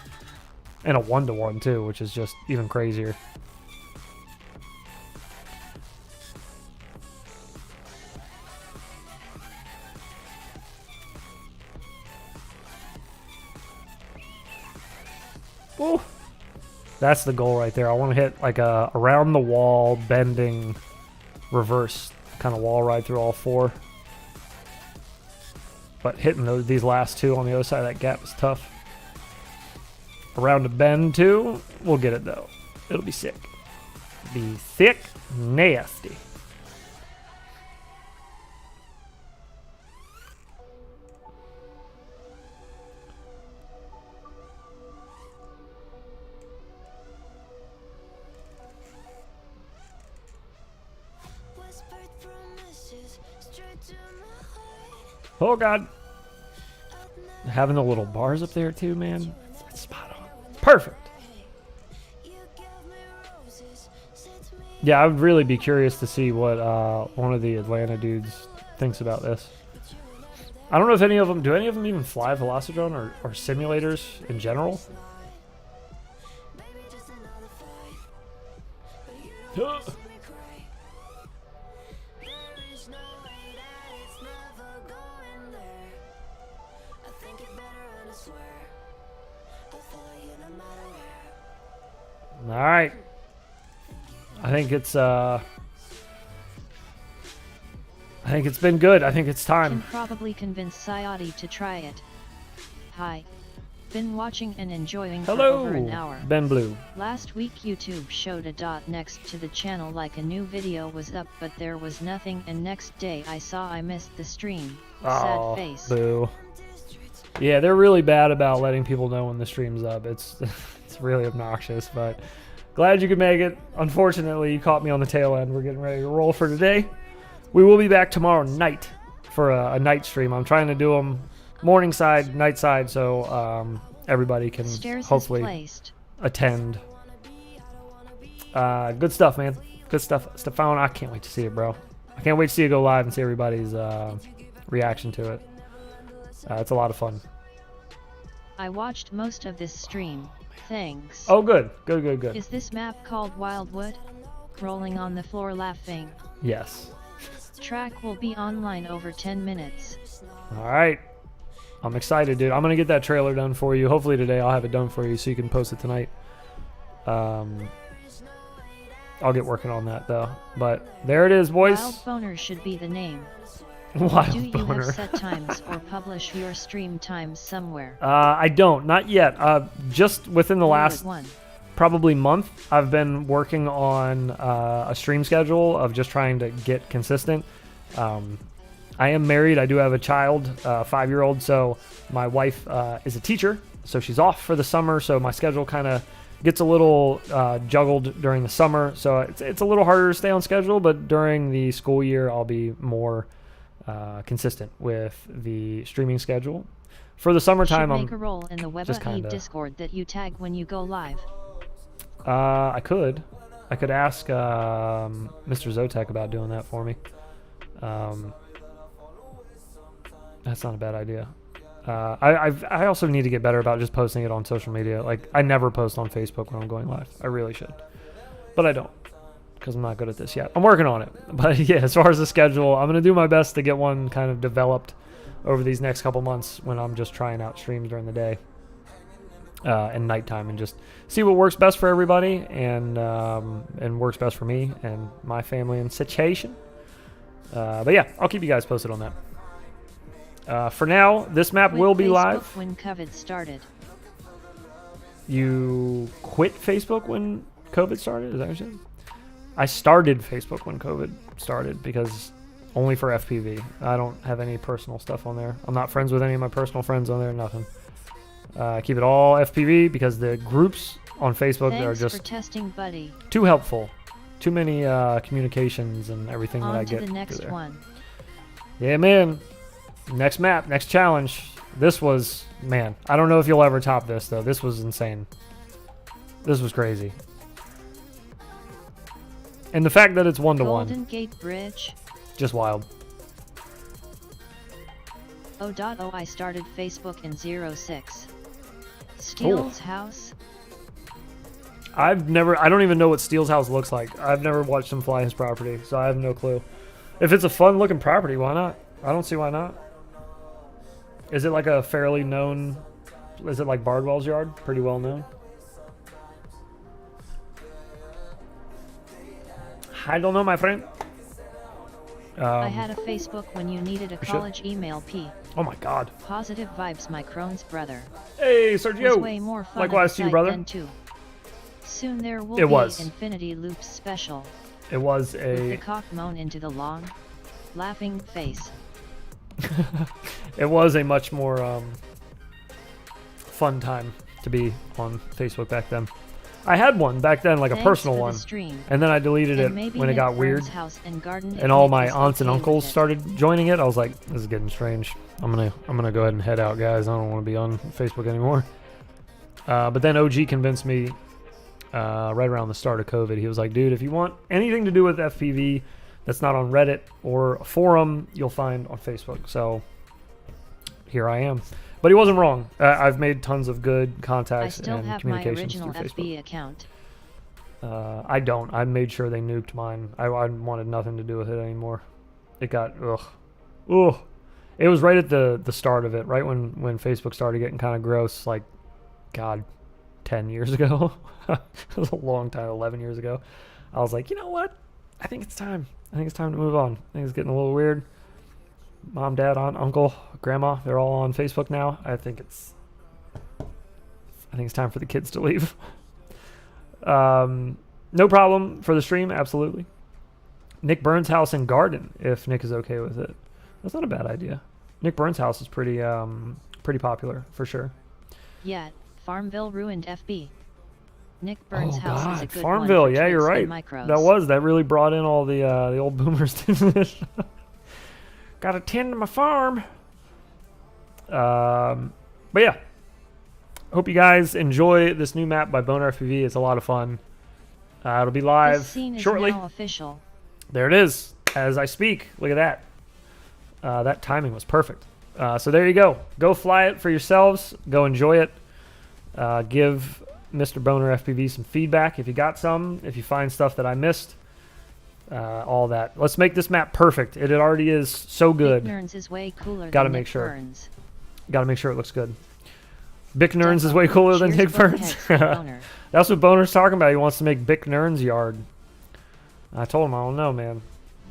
And a 1-to-1 too, which is just even crazier. Ooh. That's the goal right there. I want to hit like a around the wall bending reverse kind of wall ride through all four. But hitting these last two on the other side of that gap is tough. Around a bend too. We'll get it though. It'll be sick. Be thick, nasty. Oh god. Having the little bars up there too, man. That's spot on. Perfect. Yeah, I would really be curious to see what one of the Atlanta dudes thinks about this. I don't know if any of them, do any of them even fly Velocidrone or simulators in general? All right. I think it's been good. I think it's time. Can probably convince Sayati to try it. Hi. Been watching and enjoying for over an hour. Ben Blue. Last week YouTube showed a dot next to the channel like a new video was up, but there was nothing, and next day I saw I missed the stream. Sad face. Boo. Yeah, they're really bad about letting people know when the stream's up. It's it's really obnoxious, but glad you could make it. Unfortunately, you caught me on the tail end. We're getting ready to roll for today. We will be back tomorrow night for a night stream. I'm trying to do them morning side, night side, so everybody can hopefully attend. Good stuff, man. Good stuff. Stefan, I can't wait to see it, bro. I can't wait to see it go live and see everybody's reaction to it. It's a lot of fun. I watched most of this stream. Thanks. Oh, good. Good. Is this map called Wildwood? Rolling on the floor laughing. Yes. Track will be online over 10 minutes. All right. I'm excited, dude. I'm going to get that trailer done for you. Hopefully today I'll have it done for you so you can post it tonight. I'll get working on that, though. But there it is, boys. Wild Boner should be the name. Wild Do you Boner. have set times or publish your stream times somewhere? I don't. Not yet. Just within the last probably month, I've been working on a stream schedule of just trying to get consistent. I am married. I do have a child, a 5-year-old. So my wife is a teacher. So she's off for the summer. So my schedule kind of gets a little juggled during the summer. So it's a little harder to stay on schedule. But during the school year, I'll be more consistent with the streaming schedule. For the summertime, I'm make a role in the WebAE Discord that you tag when you go live. I could ask Mr. Zotek about doing that for me. That's not a bad idea. I also need to get better about just posting it on social media. Like, I never post on Facebook when I'm going live. I really should. But I don't, because I'm not good at this yet. I'm working on it. But yeah, as far as the schedule, I'm going to do my best to get one kind of developed over these next couple months when I'm just trying out streams during the day and nighttime, and just see what works best for everybody and works best for me and my family and situation. But yeah, I'll keep you guys posted on that. For now, this map will be Facebook live. when COVID started. You quit Facebook when COVID started? Is that what you said? I started Facebook when COVID started because only for FPV. I don't have any personal stuff on there. I'm not friends with any of my personal friends on there, nothing. I keep it all FPV because the groups on Facebook are Thanks just for testing, buddy. too helpful. Too many communications and everything that I On get to the through next there. one. Yeah, man. Next map, next challenge. This was, man, I don't know if you'll ever top this, though. This was insane. This was crazy. And the fact that it's 1-to-1, Golden Gate Bridge. just wild. Oh, I started Facebook in 06. Steele's house. I don't even know what Steele's house looks like. I've never watched him fly his property, so I have no clue. If it's a fun looking property, why not? I don't see why not. Is it like a fairly known, is it like Bardwell's yard? Pretty well known. I don't know, my friend. I had a Facebook when you needed a college email. Oh my god. Positive vibes, my crone's brother. Hey, Was Sergio. way more fun Likewise at to the you, site brother. than too. Soon there will It be was. Infinity Loops special. It was With a the cock moan into the long, laughing face. it was a much more fun time to be on Facebook back then. I had one back then, like a Thanks personal for the one, stream. and then I deleted And it maybe when it Nick got weird, Burns' house and garden if and all Nick my is aunts and okay uncles with it. started joining it. I was like, this is getting strange. I'm gonna go ahead and head out, guys. I don't want to be on Facebook anymore. But then OG convinced me right around the start of COVID. He was like, dude, if you want anything to do with FPV that's not on Reddit or a forum, you'll find on Facebook. So here I am. But he wasn't wrong. I've made tons of good I contacts still and have my communications original through Facebook. FB account. I don't. I made sure they nuked mine. I wanted nothing to do with it anymore. It got ugh. It was right at the start of it, right when Facebook started getting kind of gross. Like, God, 10 years ago. It was a long time. 11 years ago. I was like, you know what? I think it's time. I think it's time to move on. I think it's getting a little weird. Mom, dad, aunt, uncle, grandma, they're all on Facebook now. I think it's time for the kids to leave. No problem for the stream, absolutely. Nick Burns' house and garden, if Nick is okay with it. That's not a bad idea. Nick Burns' house is pretty popular for sure. Yet, Farmville ruined FB. Nick Burns' Oh house is a God, good Farmville. one for Yeah, you're traits right. and micros. That really brought in all the old boomers, didn't it? Got to tend to my farm. But yeah, hope you guys enjoy this new map by BonerFPV. It's a lot of fun. It'll be live This scene is shortly. now official. There it is, as I speak. Look at that. That timing was perfect. So there you go. Go fly it for yourselves. Go enjoy it. Give Mr. BonerFPV some feedback if you got some. If you find stuff that I missed. All that. Let's make this map perfect. It already is so good. Nick Burns is way cooler Gotta than make Nick sure. Burns. Got to make sure it looks good. Bick Nerns is way cooler than Nick Cheers, Burns. boneheads, Boner. That's what Boner's talking about. He wants to make Bick Nerns' yard. I told him, I don't know, man.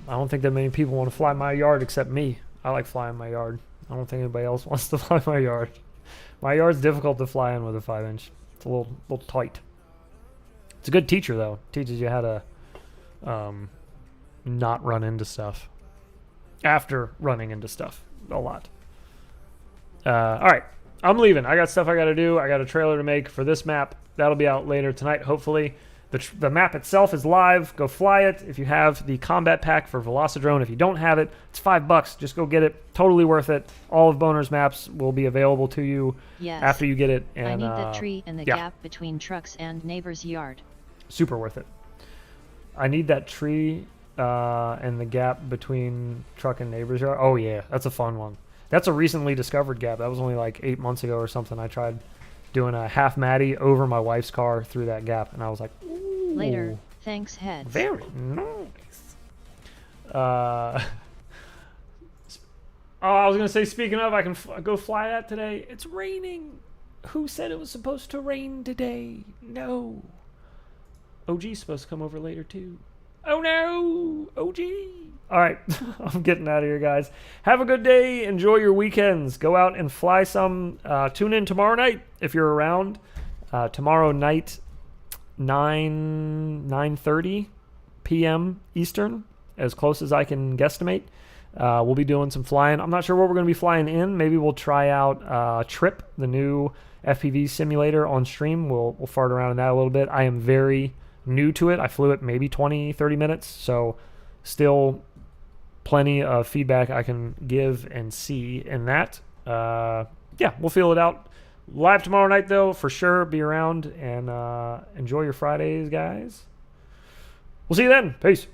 I don't think that many people want to fly my yard except me. I like flying my yard. I don't think anybody else wants to fly my yard. My yard's difficult to fly in with a 5-inch. It's a little tight. It's a good teacher, though. Teaches you how to not run into stuff. After running into stuff. A lot. All right. I'm leaving. I got stuff I got to do. I got a trailer to make for this map. That'll be out later tonight, hopefully. The map itself is live. Go fly it. If you have the combat pack for Velocidrone, if you don't have it, it's $5. Just go get it. Totally worth it. All of Boner's maps will be available to you Yes. after you get it. And, I need that tree in the yeah. gap between trucks and neighbor's yard. Super worth it. I need that tree and the gap between truck and neighbor's yard. Oh, yeah. That's a fun one. That's a recently discovered gap. That was only like 8 months ago or something. I tried doing a half Matty over my wife's car through that gap, and I was like, ooh, Later, thanks heads. very nice. Oh, I was gonna say, speaking of, I can go fly that today. It's raining. Who said it was supposed to rain today? No. OG's supposed to come over later too. Oh no, OG. All right, I'm getting out of here, guys. Have a good day. Enjoy your weekends. Go out and fly some. Tune in tomorrow night if you're around. Tomorrow night, 9:30 p.m. Eastern, as close as I can guesstimate. We'll be doing some flying. I'm not sure what we're going to be flying in. Maybe we'll try out Trip, the new FPV simulator on stream. We'll fart around in that a little bit. I am very new to it. I flew it maybe 20-30 minutes, so still plenty of feedback I can give and see in that. Yeah, we'll feel it out. Live tomorrow night, though, for sure. Be around and enjoy your Fridays, guys. We'll see you then. Peace.